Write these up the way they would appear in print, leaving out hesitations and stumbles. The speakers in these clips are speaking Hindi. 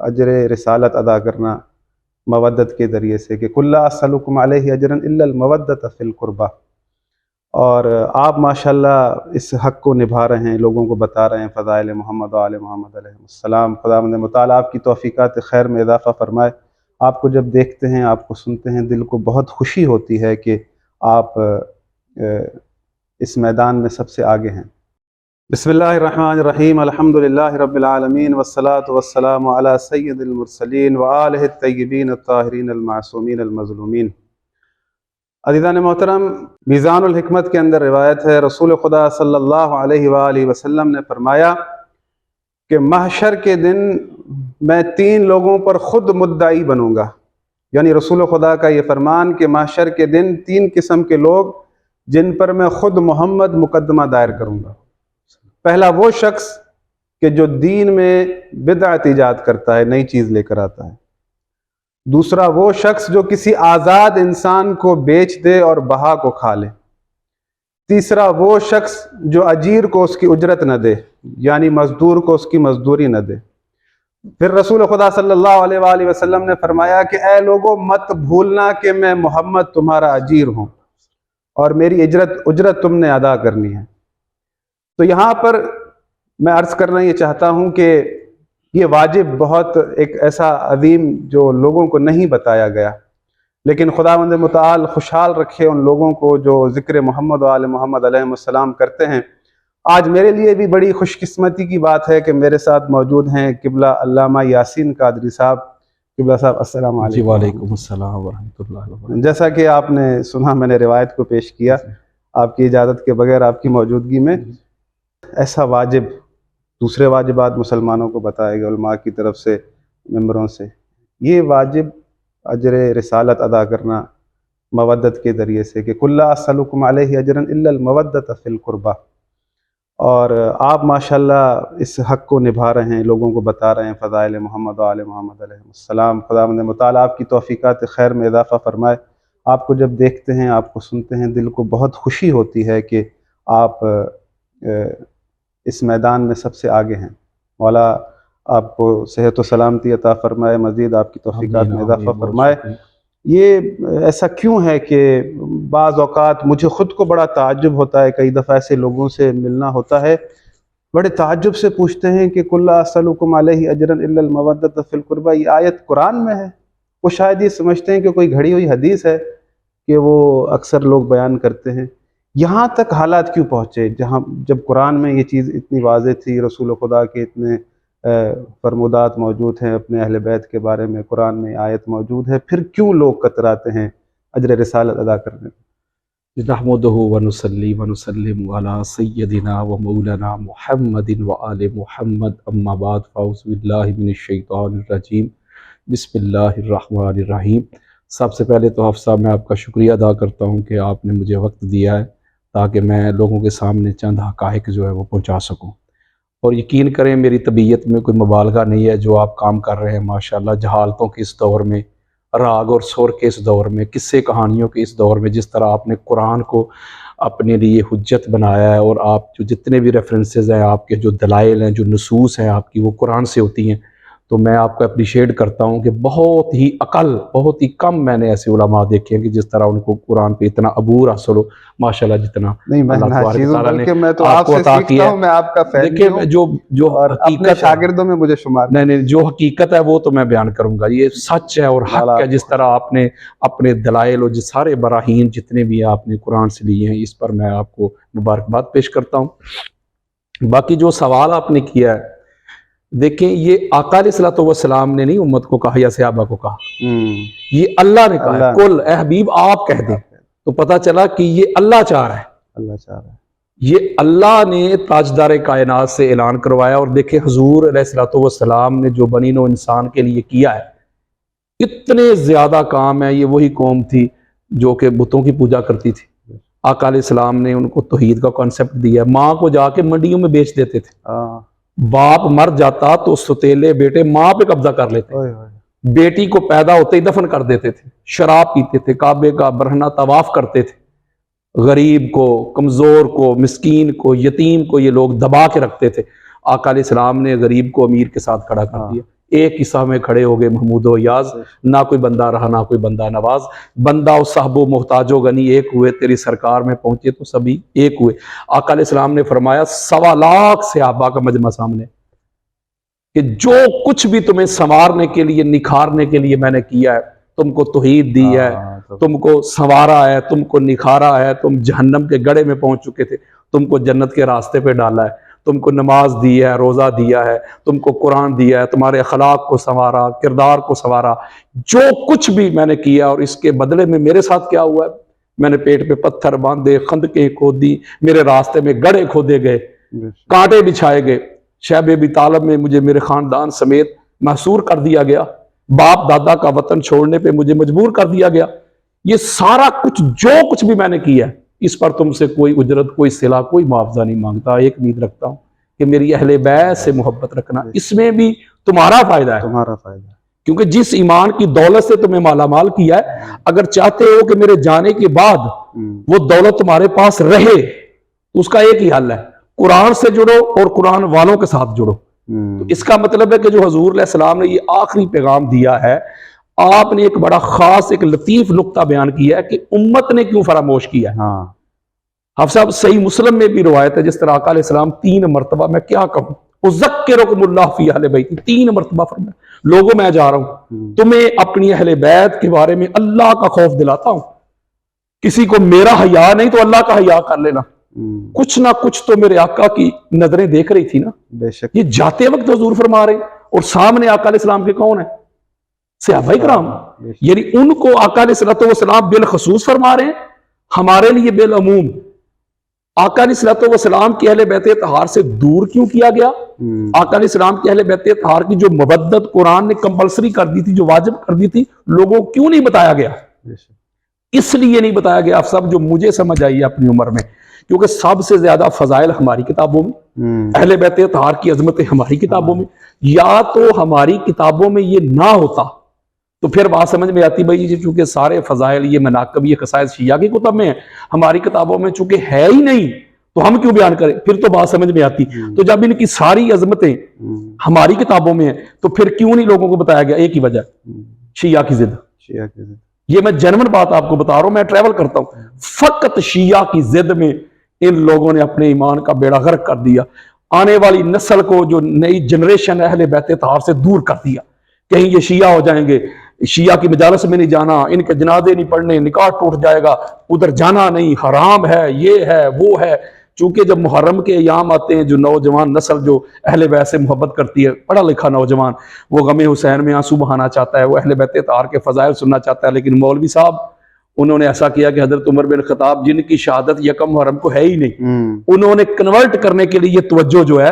अजर रिसालत अदा करना मवद्दत के ज़रिए से कि कुल्ला अस्सलुकुम अलैहि अजरन इल्लल मवद्दत फ़िल क़ुरबा। और आप माशाल्लाह इस हक़ को निभा रहे हैं, लोगों को बता रहे हैं फ़ज़ाइल मोहम्मद व आले मोहम्मद अलैहिस्सलाम। खुदावंद मुताला आपकी तौफ़ीक़ात खैर में इज़ाफ़ा फ़रमाए। आपको जब देखते हैं, आपको सुनते हैं, दिल को बहुत खुशी होती है कि आप इस मैदान में सबसे आगे हैं। बिस्मिल्लाहिर्रहमानिर्रहीम, अल्हम्दुलिल्लाहि रब्बिल आलमीन, वस्सलातु वस्सलामु अला सय्यिदिल मुरसलीन व आलिहि त्तय्यिबीन अत्ताहिरीन अल-मासूमीन अल-मज़लूमीन। अज़ीज़ान मोहतरम, मीज़ानुल हिकमत के अंदर रिवायत है, रसूल खुदा सल्लल्लाहु अलैहि वालैहि वसल्लम ने फरमाया कि महशर के दिन मैं 3 लोगों पर ख़ुद मुद्दाई बनूँगा। यानी रसूल खुदा का ये फरमान कि महशर के दिन 3 किस्म के लोग जिन पर मैं ख़ुद मोहम्मद मुकदमा दायर करूँगा। पहला वो शख्स कि जो दीन में बिदअत ईजाद करता है, नई चीज़ लेकर आता है। दूसरा वो शख्स जो किसी आज़ाद इंसान को बेच दे और बहा को खा ले। तीसरा वो शख्स जो अजीर को उसकी उजरत न दे, यानी मजदूर को उसकी मजदूरी न दे। फिर रसूल खुदा सल्लल्लाहु अलैहि वसल्लम ने फरमाया कि ऐ लोगों, मत भूलना कि मैं मोहम्मद तुम्हारा अजीर हूँ और मेरी उजरत तुमने अदा करनी है। तो यहाँ पर मैं अर्ज़ करना ये चाहता हूँ कि ये वाजिब बहुत एक ऐसा अजीम जो लोगों को नहीं बताया गया, लेकिन खुदावंद मुताल खुशहाल रखे उन लोगों को जो ज़िक्र मोहम्मद व आले मोहम्मद अलैहिस्सलाम करते हैं। आज मेरे लिए भी बड़ी खुशकिस्मती की बात है कि मेरे साथ मौजूद हैं किबला अल्लामा यासीन कादरी साहब। किबला साहब, अस्सलाम वालेकुम। वालेकुम अस्सलाम व रहमतुल्लाहि व बरकातहू। जैसा कि आपने सुना, मैंने रिवायत को पेश किया आपकी इजाज़त के बगैर, आपकी मौजूदगी में। ऐसा वाजिब दूसरे वाजिबात मुसलमानों को बताए गए उलमा की तरफ से, मेंबरों से, ये वाजिब अजर रिसालत अदा करना मवद्दत के ज़रिए से कि कुल्ला अस्सलुकुम अलैहि अजरन इल्लल मवद्दत फ़िल क़ुरबा। और आप माशाल्लाह इस हक़ को निभा रहे हैं, लोगों को बता रहे हैं फ़ज़ाइल मोहम्मद व आले मोहम्मद अलैहिस्सलाम। खुदावंद मुताला आपकी तौफ़ीक़ात खैर में इज़ाफ़ा फ़रमाए। आपको जब देखते हैं, आपको सुनते हैं, दिल को बहुत खुशी होती है कि आप इस मैदान में सबसे आगे हैं। मौला आपको सेहत व सलामती अता फ़रमाए, मज़ीद आपकी तौफ़ीक़ात में इज़ाफ़ा फ़रमाए। ये ऐसा क्यों है कि बाज़ औक़ात मुझे ख़ुद को बड़ा ताज्जुब होता है, कई दफ़ा ऐसे लोगों से मिलना होता है, बड़े ताज्जुब से पूछते हैं कि कुल्ला अस्सलुकुम अलैहि अजरन इल्लल मवद्दत फ़िल क़ुरबा, ये आयत कुरान में है। वो शायद ये समझते हैं कि कोई घड़ी हुई हदीस है कि वो अक्सर लोग बयान करते हैं। यहाँ तक हालात क्यों पहुँचे जहाँ जब कुरान में ये चीज़ इतनी वाज़ेह थी, रसूल खुदा के इतने फरमुदात मौजूद हैं अपने अहले बैत के बारे में, कुरान में आयत मौजूद है, फिर क्यों लोग कतराते हैं अजर रिसालत अदा करने में? नहमदुहु व नुसल्ली व नुसल्लिमु अला सय्यदिना व मौलाना मुहम्मदिन व आले मुहम्मद, अम्मा बाद, फ़अऊज़ु बिल्लाहि मिनश शैतानिर रजीम, बिस्मिल्लाहिर्रहमानिर्रहीम। सबसे पहले तो हाफ़िज़ साहब, मैं आपका शुक्रिया अदा करता हूँ कि आपने मुझे वक्त दिया है ताकि मैं लोगों के सामने चंद हक़ाइक़ जो है वो पहुँचा सकूँ। और यकीन करें, मेरी तबीयत में कोई मुबालगा नहीं है। जो आप काम कर रहे हैं माशाल्लाह, जहालतों के इस दौर में, राग और सुर के इस दौर में, किस्से कहानियों के इस दौर में, जिस तरह आपने कुरान को अपने लिए हुज्जत बनाया है, और आप जो जितने भी रेफरेंसेस हैं, आपके जो दलाइल हैं, जो नसूस हैं आपकी, वो कुरान से होती हैं। तो मैं आपको अप्रिशिएट करता हूँ कि बहुत ही कम मैंने ऐसे उलमा देखे हैं कि जिस तरह उनको कुरान पे इतना अबूर हासिल हो माशाल्लाह, जितना नहीं, मैं अल्लाह तबारक व तआला ने मैं तो आपको आपसे अता सीखता किया हूँ, मैं आपका फैन भी हूँ जो और अपने हकीकत शागिर्दों में मुझे शुमार नहीं, जो हकीकत है वो तो मैं बयान करूँगा। ये सच है और हक है। जिस तरह आपने अपने दलाइल और जिस सारे बराहीन जितने भी आपने कुरान से लिए हैं, इस पर मैं आपको मुबारकबाद पेश करता हूँ। बाकी जो सवाल आपने किया है, देखें, ये आका अलैहिस्सलातु वस्सलाम ने नहीं उम्मत को कहा या सहाबा को कहा, ये अल्लाह ने कहा है। कुल ए हबीब आप कह दें, तो पता चला कि ये अल्लाह चाह रहा है। अल्लाह चाह रहा है। ये अल्लाह ने ताजदार कायनात से ऐलान करवाया। और देखें, हुजूर अलैहिस्सलातु वस्सलाम ने जो बनी नौ इंसान के लिए किया है, इतने ज़्यादा काम है। ये वही कौम थी जो कि बुतों की पूजा करती थी। आका अलैहिस्सलाम ने उनको तौहीद का कॉन्सेप्ट दिया। माँ को जाके मंडियों में बेच देते थे। बाप मर जाता तो सौतेले बेटे माँ पे कब्जा कर लेते। बेटी को पैदा होते ही दफन कर देते थे। शराब पीते थे, काबे का बरहना तवाफ करते थे। गरीब को, कमज़ोर को, मिस्कीन को, यतीम को ये लोग दबा के रखते थे। आका अलैहिस्सलाम ने गरीब को अमीर के साथ खड़ा कर दिया। एक ही साह में खड़े हो गए महमूद व याज, ना कोई बंदा रहा ना कोई बंदा नवाज, बंदा और साहबो मोहताजो गनी एक हुए, तेरी सरकार में पहुंचे तो सभी एक हुए। आका अलैहिस्सलाम ने फरमाया 1.25 लाख सहाबा का मजमा सामने कि जो कुछ भी तुम्हें संवारने के लिए निखारने के लिए मैंने किया है, तुमको तौहीद दी है, तुमको संवारा है, तुमको निखारा है, तुम जहन्नम के गड़े में पहुंच चुके थे, तुमको जन्नत के रास्ते पे डाला है, तुमको नमाज दी है, रोज़ा दिया है, तुमको कुरान दिया है, तुम्हारे अखलाक को संवारा, किरदार को संवारा, जो कुछ भी मैंने किया। और इसके बदले में मेरे साथ क्या हुआ है, मैंने पेट पे पत्थर बांधे, खंदकें खोदी, मेरे रास्ते में गड़े खोदे गए, कांटे बिछाए गए, शैब अबी तालिब में मुझे मेरे खानदान समेत महसूर कर दिया गया, बाप दादा का वतन छोड़ने पे मुझे मजबूर कर दिया गया। ये सारा कुछ जो कुछ भी मैंने किया है, इस पर तुमसे कोई उजरत, कोई सिला, कोई मुआवजा नहीं मांगता। एक उम्मीद रखता हूं कि मेरी अहले बैत से मोहब्बत रखना, इसमें भी तुम्हारा फायदा है, तुम्हारा फायदा, क्योंकि जिस ईमान की दौलत से तुम्हें मालामाल किया है, अगर चाहते हो कि मेरे जाने के बाद वो दौलत तुम्हारे पास रहे, तो उसका एक ही हल है, कुरान से जुड़ो और कुरान वालों के साथ जुड़ो। तो इसका मतलब है कि जो हजूर अलैहि सलाम ने ये आखिरी पैगाम दिया है, आपने एक बड़ा खास, एक लतीफ नुक्ता बयान किया है कि उम्मत ने क्यों फरामोश किया है। हाफ़िज़ साहब, सही मुस्लिम में भी रिवायत है, जिस तरह आका अलैहिस्सलाम 3 मरतबा, मैं क्या कहूं, उज़क्किरुकुमुल्लाह फी अहले बैती, 3 मरतबा फरमाया, लोगों मैं जा रहा हूं तुम्हें अपनी अहले बैत के बारे में अल्लाह का खौफ दिलाता हूं। किसी को मेरा हया नहीं तो अल्लाह का हया कर लेना। कुछ ना कुछ तो मेरे आका की नजरें देख रही थी ना, बेशक। ये जाते वक्त हुजूर फरमा रहे, और सामने आका अलैहिस्सलाम के कौन है, सहाबाए किराम, यानी उनको आका अलैहिस्सलाम बिलखसूस फरमा रहे हैं, हमारे लिए बिलअमूम। आका अलैहिस्सलाम की अहले बैत तहार से दूर क्यों किया गया? आका अलैहिस्सलाम की अहले बैत तहार की जो मवद्दत कुरान ने कंपलसरी कर दी थी, जो वाजिब कर दी थी, लोगों को क्यों नहीं बताया गया? इसलिए नहीं बताया गया, आप सब जो मुझे समझ आई है अपनी उम्र में, क्योंकि सबसे ज्यादा फजाइल हमारी किताबों में, अहले बैत तहार की अजमतें हमारी किताबों में। या तो हमारी किताबों में ये ना होता तो फिर बात समझ में आती, भाई चूंकि सारे फजाइल, ये मनाकब, ये खसाइस शिया की कुतब में है, हमारी किताबों में चूंकि है ही नहीं तो हम क्यों बयान करें, फिर तो बात समझ में आती। तो जब इनकी सारी अजमतें हमारी किताबों में है तो फिर क्यों नहीं लोगों को बताया गया? एक ही वजह, शिया की जिद। ये मैं जेन्युइन बात आपको बता रहा हूं, मैं ट्रैवल करता हूं, फकत शिया की जिद में इन लोगों ने अपने ईमान का बेड़ा गर्क कर दिया, आने वाली नस्ल को, जो नई जनरेशन अहले बैत तहार से दूर कर दिया। कहीं ये शिया हो जाएंगे, शिया की मजालस में नहीं जाना, इनके जनाजे नहीं पढ़ने, निकाह टूट जाएगा, उधर जाना नहीं, हराम है, ये है, वो है। चूंकि जब मुहर्रम के अयाम आते हैं, जो नौजवान नस्ल जो अहले बैत से मोहब्बत करती है, पढ़ा लिखा नौजवान, वो गमे हुसैन में आंसू बहाना चाहता है, वो अहले बैत तहार के फजाइल सुनना चाहता है, लेकिन मौलवी साहब उन्होंने ऐसा किया कि हजरत उमर बिन खत्ताब, जिनकी शहादत यकम मुहर्रम को है ही नहीं, उन्होंने कन्वर्ट करने के लिए तवज्जो जो है,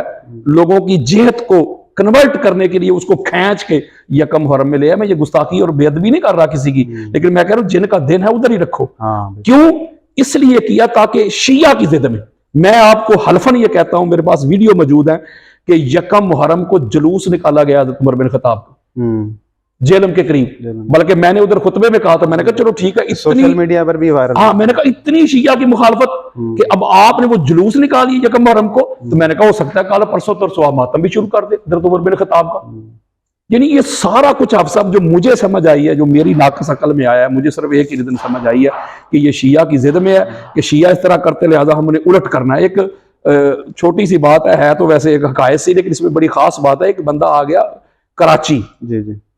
लोगों की जेहत को कन्वर्ट करने के लिए उसको खींच के यकम मुहर्रम में ले आया। मैं ये गुस्ताखी और बेअदबी नहीं कर रहा किसी की, लेकिन मैं कह रहा हूं जिनका दिन है उधर ही रखो। क्यों? इसलिए किया ताकि शिया की जिद में, मैं आपको हल्फन ये कहता हूं, मेरे पास वीडियो मौजूद है कि यकम मुहर्रम को जुलूस निकाला गया हजरत उमर बिन खत्ताब को जेलम के करीब, बल्कि मैंने उधर खुतबे में कहा था, मैंने कहा चलो ठीक है, इतनी सोशल मीडिया पर भी वायरल, हाँ, मैंने कहा इतनी शिया की मुखालफत कि अब आपने वो जुलूस निकाली यकम मुहर्रम को, तो मैंने कहा हो सकता है कल परसों तरसों आप मातम भी शुरू कर दे हजरत उमर बिन खत्ताब का। यानी ये सारा कुछ आप सब जो मुझे समझ आई है, जो मेरी नाकस अकल में आया है, मुझे सिर्फ एक ही दिन समझ आई है कि ये शिया की जिद में है कि शिया इस तरह करते, लिहाजा हमने उलट करना है। एक छोटी सी बात है तो वैसे एक हकायत सी, लेकिन इसमें बड़ी खास बात है। एक बंदा आ गया कराची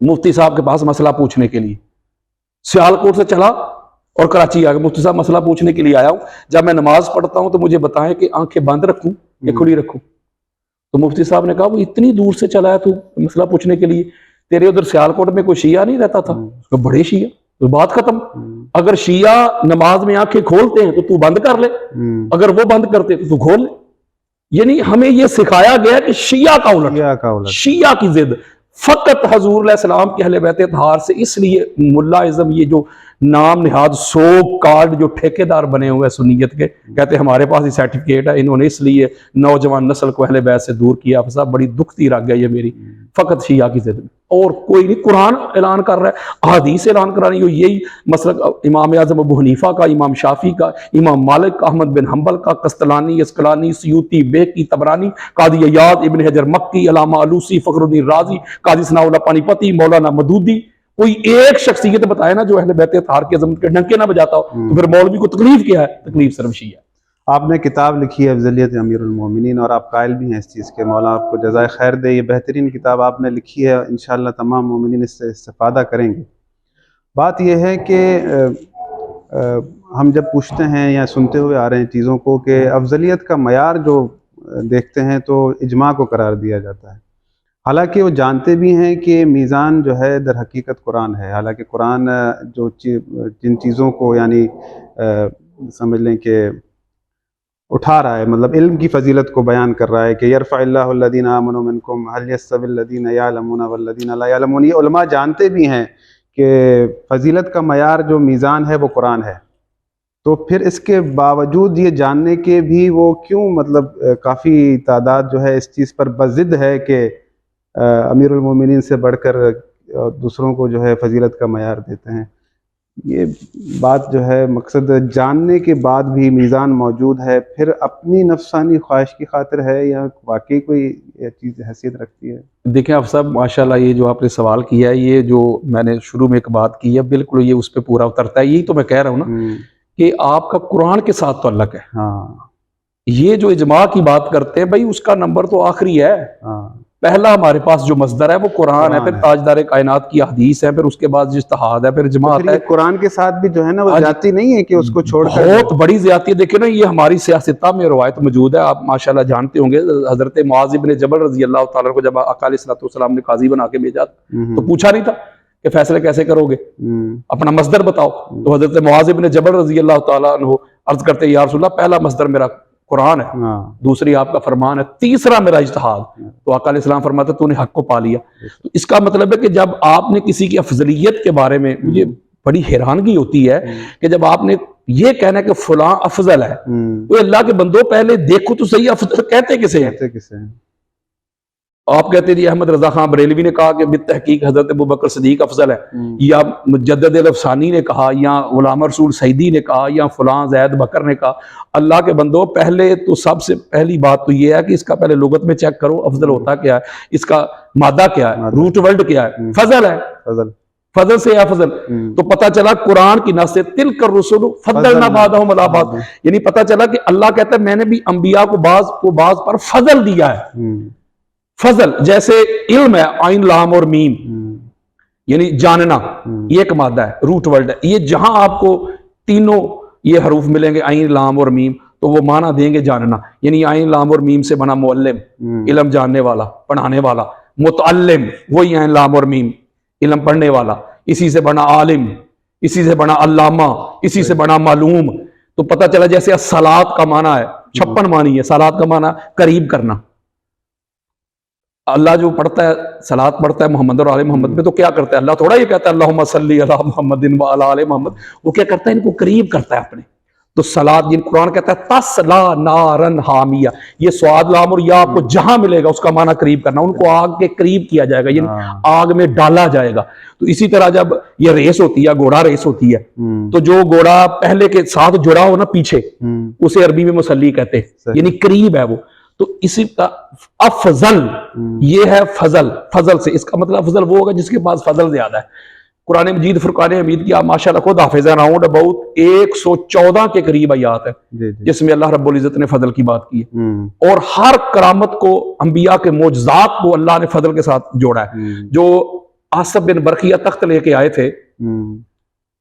मुफ्ती साहब के पास मसला पूछने के लिए, सियालकोट से चला और कराची आ गया, मुफ्ती साहब मसला पूछने के लिए आया हूं, जब मैं नमाज पढ़ता हूं तो मुझे बताएं कि आंखें बंद रखूं या खुली रखूं। तो मुफ्ती साहब ने कहा वो इतनी दूर से चला है तू मसला पूछने के लिए, तेरे उधर सियालकोट में कोई शिया नहीं रहता था? तो बड़े शिया, तो बात खत्म। अगर शिया नमाज में आंखें खोलते हैं तो तू बंद कर ले, अगर वो बंद करते तो तू खोल ले। यानी हमें यह सिखाया गया कि शिया का उलट, शिया की जिद फकत हजूर अलैहि सलाम के अहले बैत तहार से। इसलिए मुल्लाइज़म, ये जो नाम निहाद 100 कार्ड जो ठेकेदार बने हुए हैं सुन्नियत के, कहते हैं हमारे पास ही सर्टिफिकेट है, इन्होंने इसलिए नौजवान नस्ल को अहले बैत से दूर किया। आप साहब बड़ी दुखती रह गई है मेरी, फकत शिया की जिद में, और कोई नहीं। कुरान ऐलान कर रहा है, हदीस ऐलान करा रही हो, यही मसलक इमाम आजम अबू हनीफा का, इमाम शाफी का, इमाम मालिक का, अहमद बिन हम्बल का, कस्तलानी, अस्कलानी, सयूती, बेकी, तबरानी, कादी अयाद, इब्न हजर मक्की, अलामा अलूसी, फखरुद्दीन राजी, काजी सनाउल्लाह पानीपती, मौलाना मदूदी। कोई एक शख्सियत बताए ना जो अहले बैत अतहार की अजमत के डंके ना बजाता हो, तो फिर मौलवी को तकलीफ क्या है? तकलीफ सिर्फ शिया। आपने किताब लिखी है अफ़ज़लियत अमीरुल मोमिनीन, और आप कायल भी हैं इस चीज़ के, मौला आपको जज़ाए खैर दे। ये बेहतरीन किताब आपने लिखी है, इंशाअल्लाह तमाम मोमिनीन इससे इस्तिफ़ादा करेंगे। बात यह है कि हम जब पूछते हैं या सुनते हुए आ रहे हैं चीज़ों को कि अफ़ज़लियत का मयार जो देखते हैं तो इजमा को करार दिया जाता है, हालांकि वो जानते भी हैं कि मीज़ान जो है दर हकीकत कुरान है। हालांकि कुरान जो जिन चीज़ों को यानी समझ लें कि उठा रहा है, मतलब इल्म की फ़जीलत को बयान कर रहा है कि यरफ़अल्लाहु अल्लज़ीना आमनू मिनकुम हल यस्तविल लज़ीना यअलमून वल्लज़ीना ला यअलमून। ये उलमा जानते भी हैं कि फ़जीलत का मयार जो मीज़ान है वो कुरान है, तो फिर इसके बावजूद ये जानने के भी वो क्यों मतलब काफ़ी तादाद जो है इस चीज़ पर बज़िद है कि अमीरुल मोमिनीन से बढ़कर दूसरों को जो है फ़जीलत का मयार देते हैं। ये बात जो है मकसद जानने के बाद भी मीज़ान मौजूद है, फिर अपनी नफसानी ख्वाहिश की खातिर है या वाकई कोई ये चीज़ हैसियत रखती है? देखिए आप सब माशाल्लाह, ये जो आपने सवाल किया है, ये जो मैंने शुरू में एक बात की है, बिल्कुल ये उस पर पूरा उतरता है। यही तो मैं कह रहा हूँ ना कि आपका कुरान के साथ ताल्लुक है। हाँ, ये जो इजमा की बात करते हैं भाई, उसका नंबर तो आखिरी है। हाँ, पहला हमारे पास जो मसदर है वो कुरान है, फिर ताजदार कायनात की हदीस है, फिर उसके बाद इज्तिहाद है, फिर इजमा आता है। कुरान के साथ भी जो है ना वो जाती नहीं है कि उसको छोड़कर बहुत बड़ी ज्यादती है। देखिए ना, ये हमारी सियासत में रवायत मौजूद है, आप माशाल्लाह जानते होंगे। हजरत मुआज़ इब्न जबल रजी अल्लाह तआला को जब आका अलैहिस्सलाम ने काजी बना के भेजा तो पूछा नहीं था कि फैसले कैसे करोगे, अपना मसदर बताओ। तो हजरत मुआज़ इब्न जबल रजी अल्लाह तआला अन्हु अर्ज करते, या रसूलल्लाह, पहला मसदर मेरा कुरान है, दूसरी आपका फरमान है, तीसरा मेरा इज्तिहाद। तो आका अलैहिस्सलाम फरमाते तूने हक को पा लिया। तो इसका मतलब है कि जब आपने किसी की अफजलियत के बारे में, मुझे बड़ी हैरानगी होती है कि जब आपने ये कहना है कि फलां अफजल है, तो अल्लाह के बंदो पहले देखो तो सही, अफजल कहते किसे हैं? आप कहते जी अहमद रजा खान बरेलवी ने कहा कि बित्तहकीक हजरत अबू बकर सदीक अफजल है, या मुजद्दिद अल-अफ़सानी ने कहा, या गुलाम रसूल सईदी ने कहा, या फलां ज़ैद बकर ने कहा। अल्लाह के बंदो, पहले तो सबसे पहली बात तो ये है कि इसका पहले लुगत में चेक करो, अफजल होता क्या है, इसका मादा क्या है, रूट वर्ड क्या है। फजल है, फजल से अफजल। तो पता चला कुरान की नस से तिलकर रुसुल फद्दलना बादहुम अला बाद, यानी पता चला कि अल्लाह कहता है मैंने भी अंबिया को बाज पर फजल दिया है। फजल जैसे इल्म है, आइन लाम और मीम, यानी जानना, ये एक मादा है, रूट वर्ड है। ये जहां आपको तीनों ये हरूफ मिलेंगे, आइन लाम और मीम, तो वो माना देंगे जानना। यानी आइन लाम और मीम से बना मुअल्लिम, इल्म जानने वाला, पढ़ाने वाला। मुतअल्लिम वही आइन लाम और मीम, इल्म पढ़ने वाला। इसी से बना आलिम, इसी से बना अल्लामा, इसी से बना मालूम। तो पता चला जैसे सलात का माना है 56 मानी है, सलात का माना करीब करना। अल्लाह जो पढ़ता है, सलात पढ़ता है मोहम्मद और आले मोहम्मद में, तो क्या करता है? अल्लाह थोड़ा ये कहता है अल्लाहुम्मा सल्ली अला मुहम्मदिन व अला आले मोहम्मद, वो क्या करता है? इनको करीब करता है अपने। तो सलात, जिन कुरान कहता है तसला नारन हामिया, ये स्वाद लाम और या आपको जहां मिलेगा उसका माना करीब करना, उनको आग के करीब किया जाएगा, यानी आग में डाला जाएगा। तो इसी तरह जब ये रेस होती है, घोड़ा रेस होती है, तो जो घोड़ा पहले के साथ जुड़ा हो ना पीछे, उसे अरबी में मुसल्ली कहते हैं, यानी करीब है वो। तो इसी का अफजल, ये है फजल। फजल से इसका मतलब अफजल वो होगा जिसके पास फजल ज्यादा है। कुरान मजीद फुरकान हमीद की आप माशाल्लाह खुद हाफिज़ हैं, अराउंड अबाउट 114 के करीब आयात है जिसमें अल्लाह रब्बुल इज्जत ने फजल की बात की है। और हर करामत को, अंबिया के मोजज़ात को अल्लाह ने फजल के साथ जोड़ा है। जो आसिफ बिन बरखिया तख्त लेके आए थे,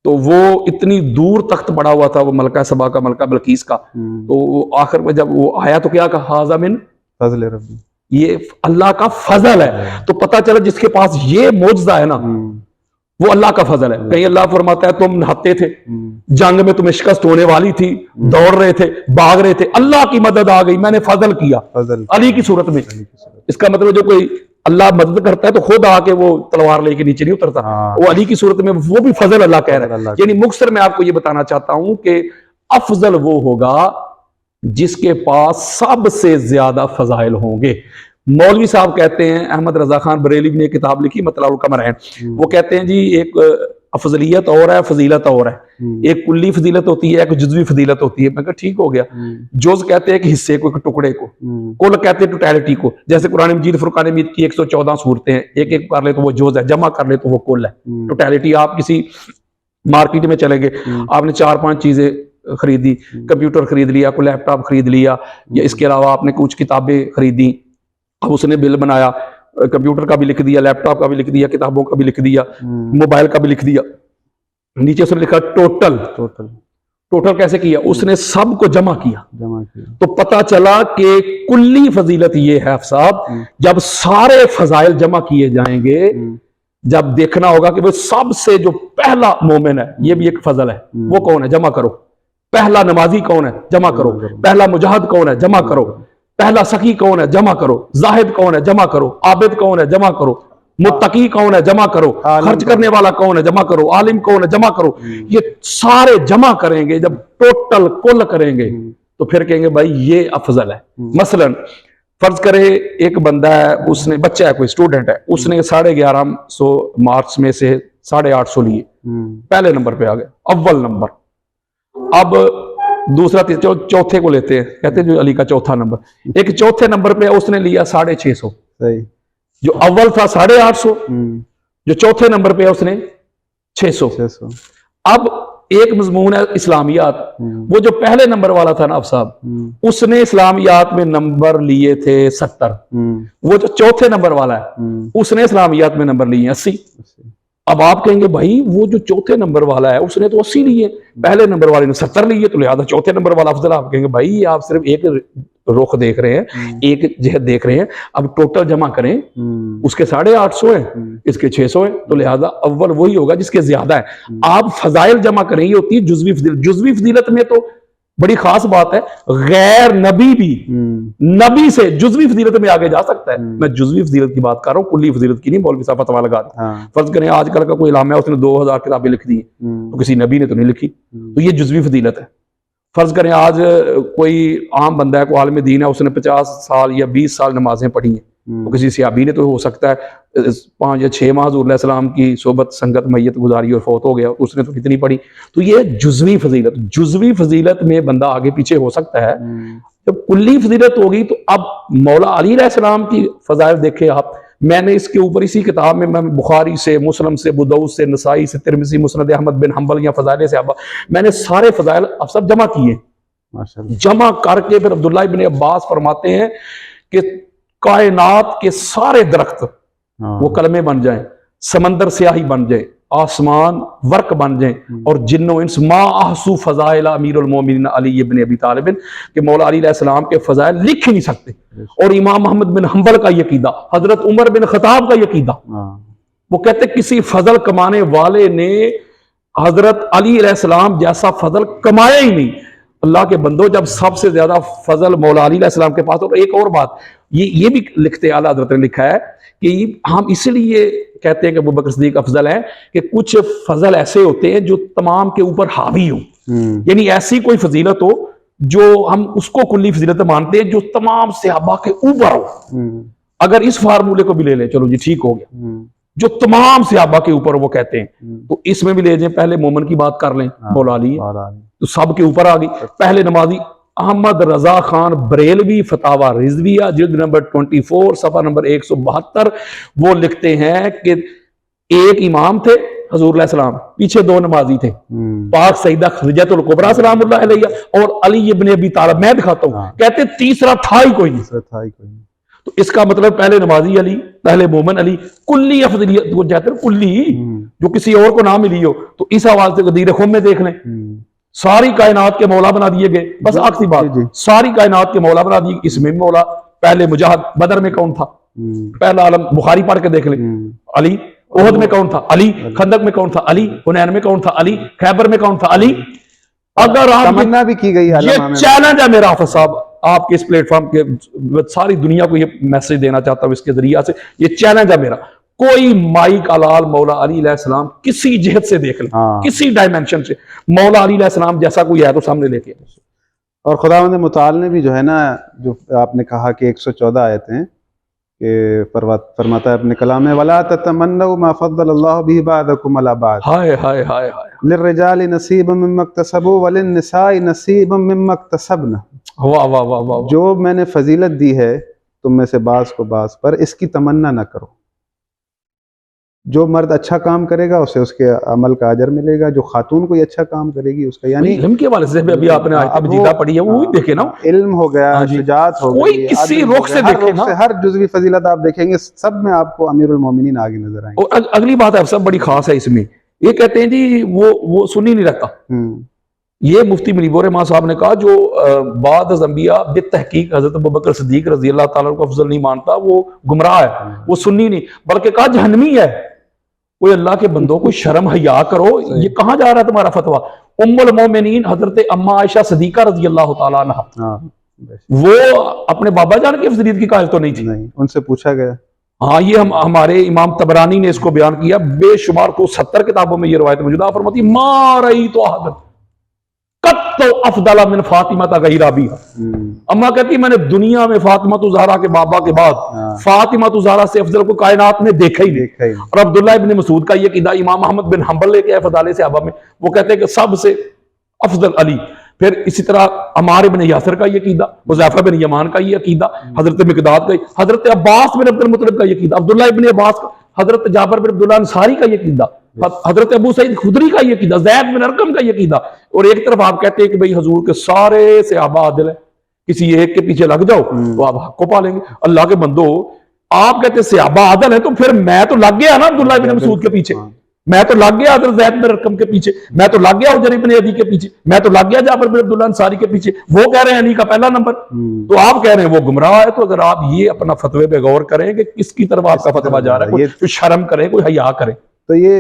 तो वो इतनी दूर तख्त पड़ा हुआ था, वो मलका सबा का, मलका बल्कीस का। तो आखिर में जब वो आया तो क्या कहा? हाज़ा मिन फज़ल रब्बी, ये अल्लाह का फजल है। तो पता चला जिसके पास ये मोजज़ा है ना, वो अल्लाह का फजल है। कहीं अल्लाह फरमाता है तुम नहाते थे, जंग में तुम्हें शिकस्त होने वाली थी, दौड़ रहे थे, भाग रहे थे, अल्लाह की मदद आ गई, मैंने फजल किया, अली की सूरत में। इसका मतलब जो कोई अल्लाह मदद करता है तो खुद आके वो तलवार लेके नीचे नहीं उतरता। वो अली की सूरत में वो भी फजल अल्लाह कह रहा है। यानी मुख्तसर में आपको ये बताना चाहता हूं कि अफजल वो होगा जिसके पास सबसे ज्यादा फजाइल होंगे। मौलवी साहब कहते हैं, अहमद रजा खान बरेली ने किताब लिखी मतलाउल कमरैन, वो कहते हैं जी एक अफजलियत और है, फजीलत और है। एक कुल्ली फजीलत होती है, एक जुज़वी फजीलत होती है। मैं कहा ठीक हो गया। जोज कहते हैं कि हिस्से को, टुकड़े को, कुल कहते हैं टोटलिटी को। जैसे कुरान मजीद फुरकान मजीद की 114 सूरतें हैं, एक एक कर ले तो वो जोज है, जमा कर ले तो वो कुल है, टोटलिटी। आप किसी मार्केट में चले गए, आपने 4-5 चीजें खरीदी, कंप्यूटर खरीद लिया, कोई लैपटॉप खरीद लिया, या इसके अलावा आपने कुछ किताबें खरीदी, अब उसने बिल बनाया, कंप्यूटर का भी लिख दिया, लैपटॉप का भी लिख दिया, किताबों का भी लिख दिया, मोबाइल का भी लिख दिया, नीचे उसने लिखा टोटल। टोटल कैसे किया? उसने सबको जमा किया। तो पता चला कि कुल्ली फजीलत ये है साहब, जब सारे फजाइल जमा किए जाएंगे, जब देखना होगा कि वो सबसे जो पहला मोमिन है, ये भी एक फजल है, वो कौन है? जमा करो। पहला नमाजी कौन है? जमा करो। पहला मुजाहिद कौन है? जमा करो। पहला सखी कौन है? जमा करो। जाहिद कौन है? जमा करो। आबिद कौन है? जमा करो। मुत्तकी कौन है? जमा करो। खर्च करने वाला कौन है? जमा करो। आलिम कौन है? जमा करो। ये सारे जमा करेंगे, जब टोटल कुल करेंगे तो फिर कहेंगे भाई ये अफजल है। मसलन फर्ज करे एक बंदा है, उसने बच्चा है, कोई स्टूडेंट है, उसने 1150 मार्क्स में से 850 लिए, पहले नंबर पे आ गया, अव्वल नंबर। अब दूसरा चौथे को लेते हैं, कहते हैं जो अली का चौथा नंबर, एक चौथे नंबर पे उसने लिया 650। जो अव्वल था 850, जो चौथे नंबर पे है उसने 600। अब एक मजमून है इस्लामियात, वो जो पहले नंबर वाला था ना साहब, उसने इस्लामियात में नंबर लिए थे 70। वो जो चौथे नंबर वाला है उसने इस्लामियात में नंबर लिए 80। अब आप कहेंगे भाई वो जो चौथे नंबर वाला है उसने तो 80 लिए, पहले नंबर वाले ने 70 लिए, तो लिहाजा चौथे नंबर वाला अफजल। आप कहेंगे भाई आप सिर्फ एक रुख देख रहे हैं, एक जिहत देख रहे हैं। अब टोटल जमा करें, उसके 850 है, इसके 600 है, तो लिहाजा अव्वल वही होगा जिसके ज्यादा है। आप फजाइल जमा करें, ये होती है जुज़वी फजीलत। जुज़वी फजीलत में तो बड़ी खास बात है, गैर नबी भी नबी से जुज़वी फजीलत में आगे जा सकता है। मैं जुज़वी फजीलत की बात कर रहा हूँ, कुल्ली फजीलत की नहीं। मौलवी साहब फतवा लगा रहे। फर्ज करें आजकल का कोई इलामा है, उसने 2000 किताबें लिख दी, तो किसी नबी ने तो नहीं लिखी, तो ये जुज़वी फजीलत है। फर्ज करें आज कोई आम बंदा है, कोई आलिम दीन है, उसने 50 साल या 20 साल नमाजें पढ़ी हैं, तो किसी सहाबी ने तो हो सकता है 5 या 6 माह हुज़ूर सलाम की सोबत संगत मैयत गुजारी और फौत हो गया, उसने तो कितनी पढ़ी। तो ये जुज़वी फजीलत, जुज़वी फजीलत में बंदा आगे पीछे हो सकता है। जब कुल्ली फजीलत होगी तो अब मौला अली अलैहिस्सलाम की फजाइल देखे आप। मैंने इसके ऊपर इसी किताब में, मैं बुखारी से, मुस्लिम से, अबू दाऊद से, नसाई से, तिरमिज़ी, मुस्नद अहमद बिन हंबल या फजाइल सहाबा, मैंने सारे फजाइल अब सब जमा किए। जमा करके फिर अब्दुल्लाह इब्न अब्बास फरमाते हैं कि कायनात के सारे दरख्त वो कलमे बन जाएं, समंदर स्याही बन जाए, आसमान वर्क बन जाए, और जिन्नो इंस मा आहसू फजाइल अमीरुल मोमिनीन अली इब्न अबी तालिब के मौला अली अलैहिस्सलाम के फजाइल लिख ही नहीं सकते। और इमाम मोहम्मद बिन हंबल का यकीदा, हजरत उमर बिन खताब का यकीदा, वो कहते किसी फजल कमाने वाले ने हजरत अली अलैहिस्सलाम जैसा फजल कमाया ही नहीं। अल्लाह के बंदो, जब सबसे ज्यादा फजल मौला अली अलैहिस्सलाम के पास। और एक और बात ये भी लिखते आला हजरत ने लिखा है कि हम इसलिए कहते हैं कि अबू बकर सिद्दीक अफजल है कि कुछ फजल ऐसे होते हैं जो तमाम के ऊपर हावी हो, यानी ऐसी कोई फजीलत हो जो हम उसको कुल्ली फजीलत मानते हैं, जो तमाम सहाबा के ऊपर हो। अगर इस फार्मूले को भी ले लें, चलो जी ठीक हो गया, जो तमाम सहाबा के ऊपर वो कहते हैं, तो इसमें भी ले जाए। पहले मोमन की बात कर लें, मौला अली तो सब के ऊपर आ गई। पहले नमाजी अहमद रजा खान बरेलवी फतावा रिजविया जिल्द नंबर 24 सफा नंबर 172, वो लिखते हैं कि एक इमाम थे हुजूर सलाम, पीछे 2 नमाजी थे, पाक सईदा खदीजतुल कुबरा सलामुल्लाह अलैहा और अली इब्न अबी तालिब। मैं दिखाता हूं, कहते तीसरा था ही कोई नहीं। तो इसका मतलब पहले नमाजी अली, पहले मोमन अली, कुल्ली अफजलियत वो जाते हैं कुल्ली, जो किसी और को ना मिली हो। तो इस हवाले से गदीर खुम में देख लें, सारी कायनात के मौला बना दिए गए। बस आखिरी बात, सारी कायनात के मौला बना दिए। इसमें मौला पहले मुजाहिद, बदर में कौन था? पहला आलम, बुखारी पढ़ के देख लें, अली। ओहद में कौन था? अली। खंदक में कौन था? अली। हुनैन में कौन था? अली। खैबर में कौन था? अली। अगर आप तमन्ना भी की गई, ये चैलेंज है मेरा हाफिज साहब, आपके इस प्लेटफॉर्म के सारी दुनिया को ये मैसेज देना चाहता हूं इसके जरिए से, ये चैलेंज है मेरा, कोई माई का लाल मौला अली अलैहिस्सलाम किसी जिहत से देख ले, किसी डायमेंशन से मौला अली अलैहिस्सलाम जैसा कोई है तो सामने लेके। और खुदावंद मुताल ने भी जो है ना, जो आपने कहा कि 114 आयतें हैं कि फरमाता है अपने कलाम में, वला ततमन्नू मा फद्दलल्लाहु बिही बादकुम अला बाद, हाय हाय हाय हाय, लिर्रिजालि नसीबुम मिम्मा इक्तसबू वलिन्निसाइ नसीबुम मिम्मा इक्तसबना। वाह वाह वाह वाह, जो मैंने फजीलत दी है तुम में से बास को बास पर, इसकी तमन्ना न करो। जो मर्द अच्छा काम करेगा उसे उसके अमल का अजर मिलेगा, जो खातून कोई अच्छा काम करेगी उसका, यानी इल्म के हवाले से भी अभी आपने आयत मजीदा पढ़ी है, वो भी देखे ना, इल्म हो गया, शुजात हो कोई गई, किसी आदिल हो रुख से गया, देखे ना, हर जुज़वी फजीलत आप देखेंगे सब में आपको अमीरुल मोमिनीन आगे नजर आएंगे। और अगली बात है सब बड़ी खास है इसमें, ये कहते हैं जी वो सुनी नहीं रखता। ये मुफ्ती मुनीब रहमान साहब ने कहा जो बाद अंबिया बितहकीक हजरत अबू बकर सिद्दीक रजी अल्लाह ताला को अफजल नहीं मानता, वो गुमराह है, वो सुन्नी नहीं, बल्कि कहा जहन्नमी है। कोई अल्लाह के बंदों को शर्म हया करो, ये कहां जा रहा है तुम्हारा फतवा। उम्मुल मोमिनीन हजरत अम्मा आयशा सिद्दीका रजी अल्लाह ताला अन्हा, वो अपने बाबा जान की अफजलियत की कायल तो नहीं थी, उनसे पूछा गया। हाँ, ये हमारे इमाम तबरानी ने इसको बयान किया, बेशुमार को 70 किताबों में ये रवायत मौजूद फरमाती मारई तो अहद तो अफदला मिन फातिमा ता गैरा भी। अम्मा कहती मैंने दुनिया में फातिमा तो ज़हरा के बाबा के बाद फातिमा तो ज़हरा से अफजल को कायनात में देखा ही नहीं। और अब्दुल्लाह इब्न मसूद का ये कीदा इमाम अहमद बिन हंबल लेके आए फदाले सहाबा में, वो कहते हैं कि सबसे अफजल अली। फिर इसी तरह अमार इब्न यासिर का ये कीदा, हुज़ैफा बिन यमान का ये अकीदा, हजरत मिकदाद का, हजरत अब्बास बिन अब्दुल मुत्तलिब का ये कीदा, अब्दुल्लाह इब्न अब्बास का, हजरत जाफर बिन अब्दुल्लाह अंसारी का ये कीदा, हजरत अबू सईद खुदरी का ये कीदा, ज़ैद बिन अरकम का ये कीदा। और एक तरफ आप कहते हैं कि भाई हुजूर के सारे सहाबा आदिल है, किसी एक के पीछे लग जाओ तो आप हक को पालेंगे। अल्लाह के बंदो, आप कहते सहाबा आदिल है, तो फिर मैं तो लग गया ना अब्दुल्लाह बिन मसूद के पीछे, मैं तो लग गया हजरत ज़ैद बिन अरकम के पीछे, मैं तो लग गया उजर इब्न अदी के पीछे, मैं तो लग गया जाफर बिन अब्दुल्लाह अंसारी के पीछे। वो कह रहे हैं अली का पहला नंबर, तो आप कह रहे हैं वो गुमराह है। तो अगर आप ये अपना फतवे पे गौर करें कि किसकी तरफ आपका फतवा जा रहा है, कोई शर्म करे, कोई हया करे। तो ये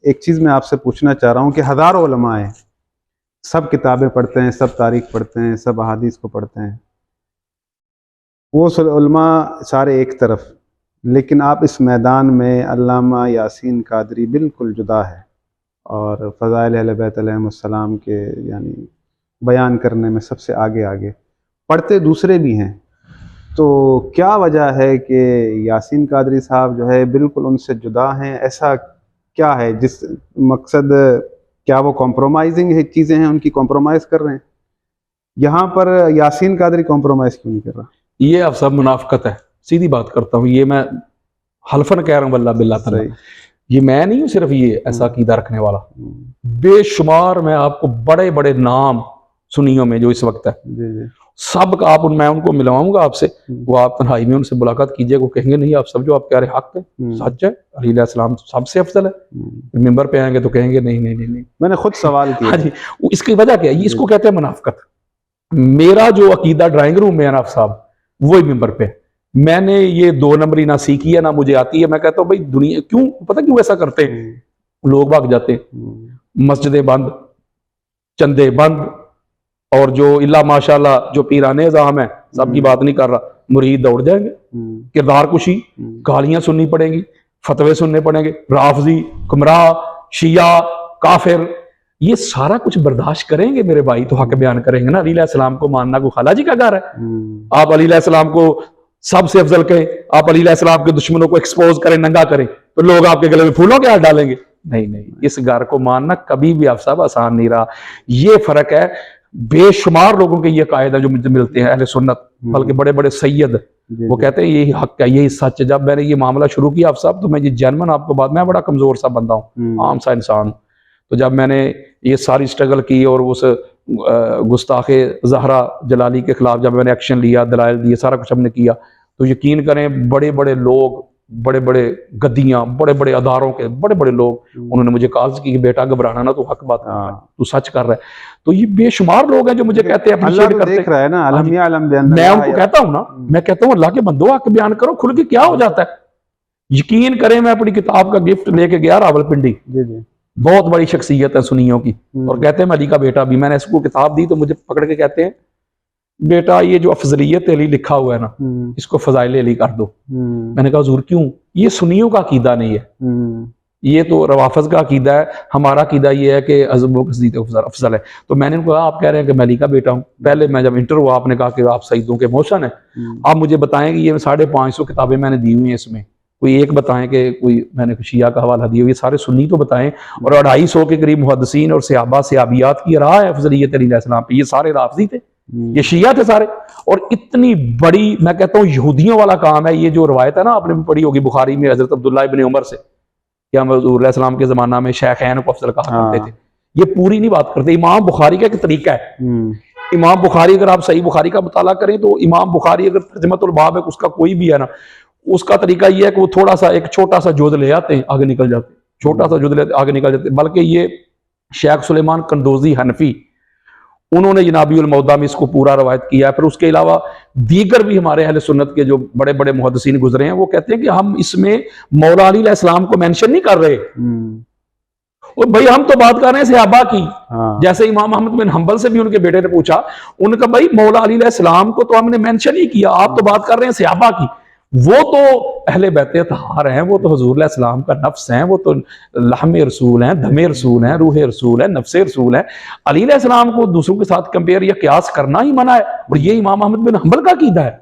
एक चीज़ मैं आपसे पूछना चाह रहा हूँ कि हज़ारों उलमा हैं, सब किताबें पढ़ते हैं, सब तारीख पढ़ते हैं, सब अहादीस को पढ़ते हैं, वो उलमा सारे एक तरफ, लेकिन आप इस मैदान में अल्लामा यासीन कादरी बिल्कुल जुदा है और फ़ज़ाइल अहले बैत अलैहिमुस्सलाम के यानी बयान करने में सबसे आगे आगे, पढ़ते दूसरे भी हैं। तो क्या वजह है कि यासीन कादरी साहब जो है बिल्कुल उनसे जुदा हैं? ऐसा क्या है जिस मकसद, क्या वो कॉम्प्रोमाइजिंग है, चीज़ें हैं उनकी कॉम्प्रोमाइज़ कर रहे हैं? यहाँ पर यासीन कादरी कॉम्प्रोमाइज़ क्यों नहीं कर रहा? ये अब सब मुनाफकत है, सीधी बात करता हूँ, ये मैं हल्फन कह रहा हूँ वल्लाह बिल्लाह तआला, ये मैं नहीं हूँ सिर्फ ये ऐसा अकीदा रखने वाला, बेशुमार मैं आपको बड़े बड़े नाम सुनियों में जो इस वक्त है, सब का आप मैं उनको मिलवाऊंगा आपसे, वो आप तन्हाई में उनसे मुलाकात कीजिए, वो कहेंगे नहीं आप सब जो आप कह रहे हक है, सच है, अली अलैहिस्सलाम सबसे अफजल है। मिंबर पे आएंगे तो कहेंगे नहीं नहीं नहीं नहीं, मैंने खुद सवाल किया। हाँ जी, इसकी वजह क्या है? इसको कहते हैं मुनाफकत। मेरा जो अकीदा ड्राइंग रूम में है ना साहब, वही मिंबर पे, मैंने ये 2 नंबरी ना सीखी है ना मुझे आती है। मैं कहता हूँ भाई दुनिया क्यों, पता क्यों ऐसा करते हैं? लोग भाग जाते हैं, मस्जिदें बंद, चंदे बंद, और जो इल्ला माशाल्लाह जो पीराने निज़ाम है, सबकी बात नहीं कर रहा, मुरीद दौड़ जाएंगे, किरदार कुशी, गालियां सुननी पड़ेंगी, फतवे सुनने पड़ेंगे, राफजी, गुमराह, शिया, काफिर, ये सारा कुछ बर्दाश्त करेंगे मेरे भाई तो हक बयान करेंगे ना। अली अलैहिस्सलाम को मानना को खाला जी का घर है? आप अली अलैहिस्सलाम को सबसे अफजल कहें, आप अली अलैहिस्सलाम के दुश्मनों को एक्सपोज करें, नंगा करें, तो लोग आपके गले में फूलों के हाथ डालेंगे? नहीं नहीं, इस घर को मानना कभी भी आप सब आसान नहीं रहा। ये फर्क है, बेशुमार लोगों के ये कायदा जो मुझे मिलते हैं अहले सुन्नत, बल्कि बड़े बड़े सैयद, वो कहते हैं यही हक है, यही सच है। जब मैंने ये मामला शुरू किया आप सब, तो मैं ये जनमन आपको बात, मैं बड़ा कमजोर सा बंदा हूँ, आम सा इंसान, तो जब मैंने ये सारी स्ट्रगल की और उस गुस्ताखे ज़हरा जलाली के खिलाफ जब मैंने एक्शन लिया, दलाइल दिए, सारा कुछ हमने किया, तो यकीन करें बड़े बड़े लोग, बड़े बड़े गद्दियां, बड़े बड़े अदारों के बड़े बड़े लोग, उन्होंने मुझे कॉल की कि बेटा घबराना ना, तू हक बात कर रहा है, तू सच कर रहा है। तो ये बेशुमार लोग हैं जो मुझे कहते हैं अप्रिशिएट करते हैं, देख रहा है ना, मैं उनको कहता हूँ ना, मैं कहता हूँ अल्लाह के बंदो हक बयान करो, खुल के क्या हो जाता है। यकीन करें मैं अपनी किताब का गिफ्ट लेके गया रावलपिंडी, बहुत बड़ी शख्सियत है सुन्नियों की, और कहते हैं मैं अली का बेटा भी, मैंने इसको किताब दी तो मुझे पकड़ के कहते हैं बेटा ये जो अफजलियत अली लिखा हुआ है ना, इसको फजाइल अली कर दो। मैंने कहा हुजूर क्यों? ये सुन्नियों का अकीदा नहीं है, ये तो रवाफज का अकीदा है, हमारा अकीदा ये है कि अफजल है। तो मैंने उनको कहा आप कह रहे हैं कि मैं अली का बेटा हूँ। पहले मैं जब इंटर हुआ आपने कहा कि आप सईदों के मोहसन है। आप मुझे बताएं कि ये 550 किताबें मैंने दी हुई हैं, इसमें कोई एक बताएं कि कोई मैंने शिया का हवाला दिया, ये सारे सुन्नी तो बताएं। और 250 के करीब मुहद्दिसीन और सहाबा सहाबियात की राह है अफजलियत अली अलैहिस्सलाम पे, ये सारे राफजी थे, ये शिया थे सारे। और इतनी बड़ी मैं कहता हूँ यहूदियों वाला काम है ये जो रवायत है ना, आपने भी पढ़ी होगी बुखारी में हजरत अब्दुल्लाह इब्न उमर से, क्या हुजूर अलैहिस्सलाम के जमाना में शेखैन को अफजल कहा करते थे। ये पूरी नहीं बात करते। इमाम बुखारी का एक तरीका है, इमाम बुखारी अगर आप सही बुखारी का मुताला करें तो इमाम बुखारी अगर तर्जुमतुल बाब है उसका कोई भी है ना, उसका तरीका ये है कि वो थोड़ा सा एक छोटा सा जुज़ ले आते हैं, आगे निकल जाते हैं, छोटा सा जुज़ ले आगे निकल जाते हैं। बल्कि ये शेख सुलेमान कंदोजी हनफी, उन्होंने जनाबी उल मौदा में इसको पूरा रवायत किया है। फिर उसके अलावा दीगर भी हमारे अहले सुन्नत के जो बड़े बड़े मुहद्दिसीन गुजरे हैं वो कहते हैं कि हम इसमें मौला अली अलैहिस्सलाम को मेंशन नहीं कर रहे, और भाई हम तो बात कर रहे हैं सहाबा की। जैसे इमाम अहमद बिन हंबल से भी उनके बेटे ने पूछा, उनका भाई मौला अली अलैहिस्सलाम को तो हमने मेंशन ही किया, आप तो बात कर रहे हैं सहाबा की। वो तो अहले बैते तहार हैं, वो तो हुजूर अलैहिस्सलाम का नफ्स हैं, वो तो लहमे रसूल हैं, दमे रसूल हैं, रूह रसूल है, नफ्से रसूल है। अली अलैहिस्सलाम को दूसरों के साथ कंपेयर या क्यास करना ही मना है, और ये इमाम अहमद बिन हंबल का कीदा है।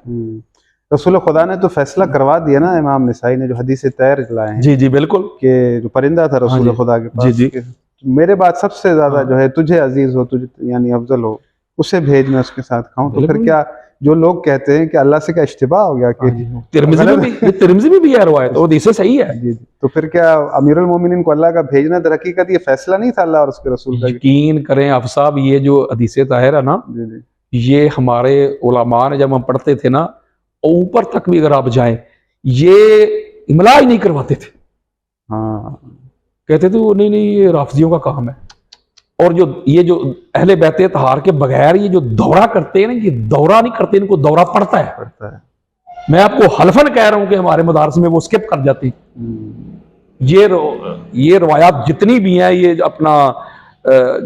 रसूल खुदा ने तो फैसला करवा दिया ना, इमाम निसाई ने जो हदीस तैर लाए हैं। जी जी बिल्कुल, कि जो परिंदा था रसूल खुदा के पास, जी जी, मेरे बाद सबसे ज्यादा जो है तुझे अजीज हो, तुझे यानी अफजल हो, उसे भेज मैं उसके साथ खाऊं। तो फिर क्या जो लोग कहते हैं कि अल्लाह से क्या इश्तिबा हो गया कि तिरमिज़ी में भी है रवायत, वो हदीस सही है। जी, तो फिर क्या अमीरुल मोमिनीन को अल्लाह का भेजना दर हकीकत ये फैसला नहीं था अल्लाह और उसके रसूल का? यकीन करें आप साहब, ये जो हदीस ताहिर है ना, ये हमारे उलमा ने जब हम पढ़ते थे ना, ऊपर तक भी अगर आप जाए ये इमला ही नहीं करवाते थे। हाँ, कहते थे वो नहीं नहीं ये राफजियों का काम है। और जो ये जो अहले बैते तहार के बगैर ये जो दौरा करते हैं ना, ये दौरा नहीं करते, इनको दौरा पड़ता है। मैं आपको हल्फन कह रहा हूं कि हमारे मदारस में वो स्किप कर जाते हैं। ये रवायात जितनी भी हैं, ये अपना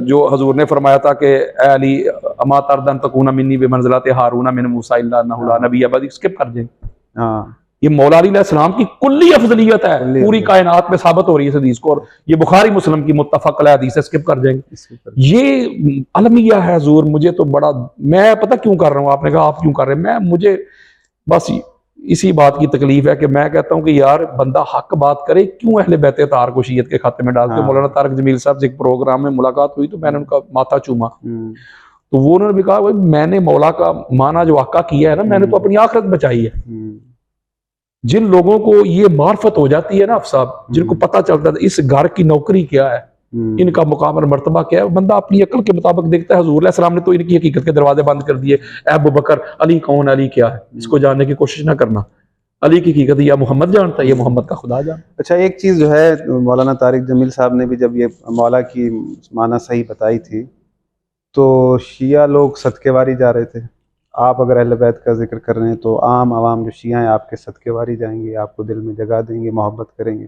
जो हजूर ने फरमाया था कि अली अमा तरदन तकूना मिन्नी बिमंज़िलत हारून मिन मूसा इल्ला अन्नहु ला नबी अबदी, स्किप कर जाएंगे। ये मौला अली अलैहिस्सलाम की कुल्ली अफजलियत है, पूरी कायनात में साबित हो रही है इस हदीस को, और ये बुखारी मुस्लिम की मुत्तफक अलैह हदीस है, स्किप कर जाएंगे। ये अलमिया है हजूर। मुझे तो बड़ा, मैं पता क्यों कर रहा हूँ, आपने कहा आप क्यों कर रहे हैं, मुझे बस इसी बात की तकलीफ है कि मैं कहता हूँ कि यार बंदा हक बात करे, क्यों अहले बैते तार को शीयत के खाते में डालते। मौलाना तारिक जमील साहब से एक प्रोग्राम में मुलाकात हुई तो मैंने उनका माथा चूमा, तो वो उन्होंने भी कहा भाई मैंने मौला का माना जो वाक़ा किया है ना, मैंने तो अपनी आखिरत बचाई है। जिन लोगों को ये मार्फत हो जाती है ना आप साहब, जिनको पता चलता है इस घर की नौकरी क्या है, इनका मुकाम मर्तबा क्या है, बंदा अपनी अकल के मुताबिक देखता है। हुजूर अलैहिस्सलाम ने तो इनकी हकीकत के दरवाजे बंद कर दिए। अबू बकर, अली कौन, अली क्या है, इसको जानने की कोशिश ना करना। अली की हकीकत या मोहम्मद जानता है, ये मोहम्मद का खुदा जानता। अच्छा, एक चीज़ जो है मौलाना तारिक जमील साहब ने भी जब ये मौला की माना सही बताई थी तो शिया लोग सदकेवारी जा रहे थे। आप अगर अहले बैत का जिक्र कर रहे हैं तो आम आवाम जो शिया हैं आपके सदकेवारी जाएंगे, आपको दिल में जगह देंगे, मोहब्बत करेंगे।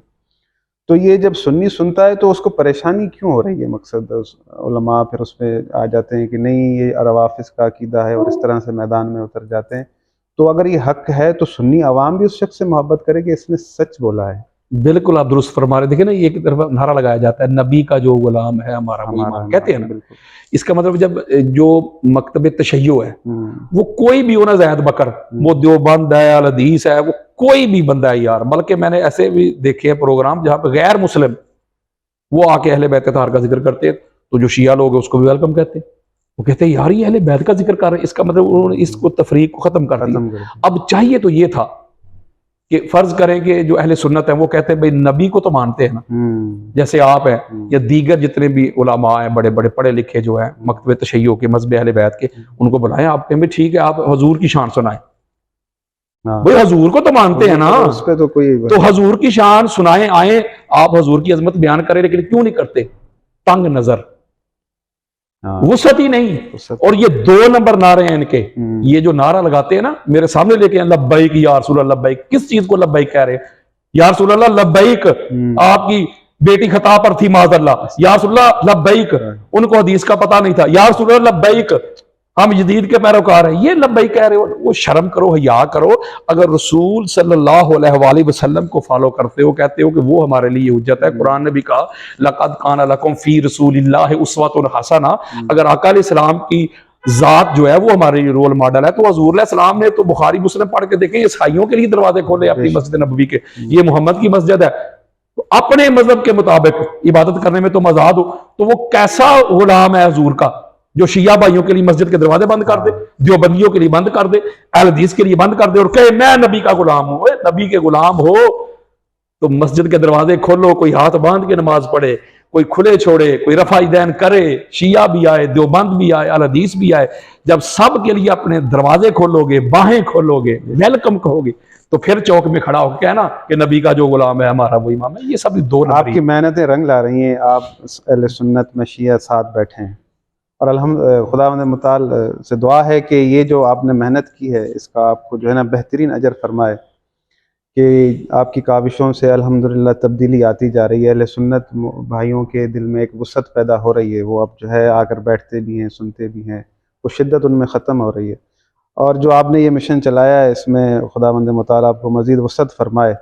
तो ये जब सुन्नी सुनता है तो उसको परेशानी क्यों हो रही है? मकसद उलमा फिर उसमें आ जाते हैं कि नहीं ये रवाफिज का अकीदा है, और इस तरह से मैदान में उतर जाते हैं। तो अगर ये हक है तो सुन्नी आवाम भी उस शख्स से मोहब्बत करे कि इसने सच बोला है। बिल्कुल आप दुरुस्त फरमा रहे। देखिए ना, एक तरफ नारा लगाया जाता है नबी का जो गुलाम है हमारा ईमान, कहते हैं ना। इसका मतलब जब जो मकतब तशय्यो है वो कोई भी हो ना, ज़ैद बकर, वो देवबंद है, अल हदीस है, वो कोई भी बंदा है यार। बल्कि मैंने ऐसे भी देखे हैं प्रोग्राम जहाँ पे गैर मुस्लिम वो आके अहले बैत तार का जिक्र करते हैं, तो जो शिया लोग हैं उसको भी वेलकम कहते हैं। वो कहते हैं यार ये अहले बैत का जिक्र कर रहे हैं, इसका मतलब उन्होंने इसको तफरीक को खत्म कर दिया। अब चाहिए तो ये था कि फर्ज करें कि जो अहले सुन्नत है वो कहते हैं भाई नबी को तो मानते हैं ना, जैसे आप हैं या दीगर जितने भी उलमा हैं बड़े बड़े पढ़े लिखे जो हैं मकतब तशय्यो के, मज़हब अहले बैत के, उनको बुलाएं। आप कहें ठीक है आप हजूर की शान सुनाएं। भाई हजूर को तो मानते हैं ना, उस पे तो कोई तो हजूर की शान सुनाएं, आए आप हजूर की अजमत बयान करें, लेकिन क्यों नहीं करते? तंग नजर, वुसअत ही नहीं। और ये 2 नंबर नारे हैं इनके। ये जो नारा लगाते हैं ना, मेरे सामने लेके लब्बैक या रसूल अल्लाह, लब्बैक, किस चीज को लब्बैक कह रहे हैं? या रसूल अल्लाह लब्बैक, आपकी बेटी खता पर थी माज़अल्लाह, या रसूल अल्लाह लब्बैक, उनको हदीस का पता नहीं था, या रसूल अल्लाह लब्बैक। हम यजीद के पैरोकार हैं, ये लब्बई कह रहे हो, वो शर्म करो, हया करो। अगर रसूल सल्लल्लाहु अलैहि वसल्लम को फॉलो करते हो, कहते हो कि वो हमारे लिए हुज्जत है। कुरान ने भी कहा लक़द काना लकुम फी रसूलिल्लाहि उस्वतुन हसना। अगर आका अलैहिस्सलाम की जात जो है वो हमारे लिए रोल मॉडल है, तो हजूर अलैहिस्सलाम ने तो बुखारी मुस्लिम पढ़ के देखें, ईसाइयों के लिए दरवाजे खोले अपनी मस्जिद नबवी के, ये मोहम्मद की मस्जिद है, तो अपने मजहब के मुताबिक इबादत करने में तुम आजाद हो। तो वो कैसा गुलाम है हजूर का, जो शिया भाइयों के लिए मस्जिद के दरवाजे बंद कर दे, देवबंदियों के लिए बंद कर दे, अहले हदीस के लिए बंद कर दे और कहे मैं नबी का गुलाम हूं। नबी के गुलाम हो तो मस्जिद के दरवाजे खोलो, कोई हाथ बांध के नमाज पढ़े, कोई खुले छोड़े, कोई रफाईदैन करे, शिया भी आए, देवबंद भी आए, अहले हदीस भी आए। जब सब के लिए अपने दरवाजे खोलोगे, बाहें खोलोगे, वेलकम कहोगे, तो फिर चौक में खड़ा होकर कहना कि नबी का जो गुलाम है हमारा वो इमाम है। ये सब दो आपकी मेहनतें रंग ला रही हैं, आप अहले सुन्नत में शिया साथ बैठे हैं, और अल्हम्दुलिल्लाह खुदावंद मुताल से दुआ है कि ये जो आपने मेहनत की है इसका आपको जो है ना बेहतरीन अजर फरमाए, कि आपकी काविशों से अल्हम्दुलिल्लाह तब्दीली आती जा रही है। अहले सुन्नत भाइयों के दिल में एक वुसअत पैदा हो रही है, वो अब जो है आकर बैठते भी हैं, सुनते भी हैं, वो शिद्दत उनमें ख़त्म हो रही है। और जो आपने ये मिशन चलाया है इसमें खुदावंद मुताल आपको मज़ीद वुसअत फरमाए।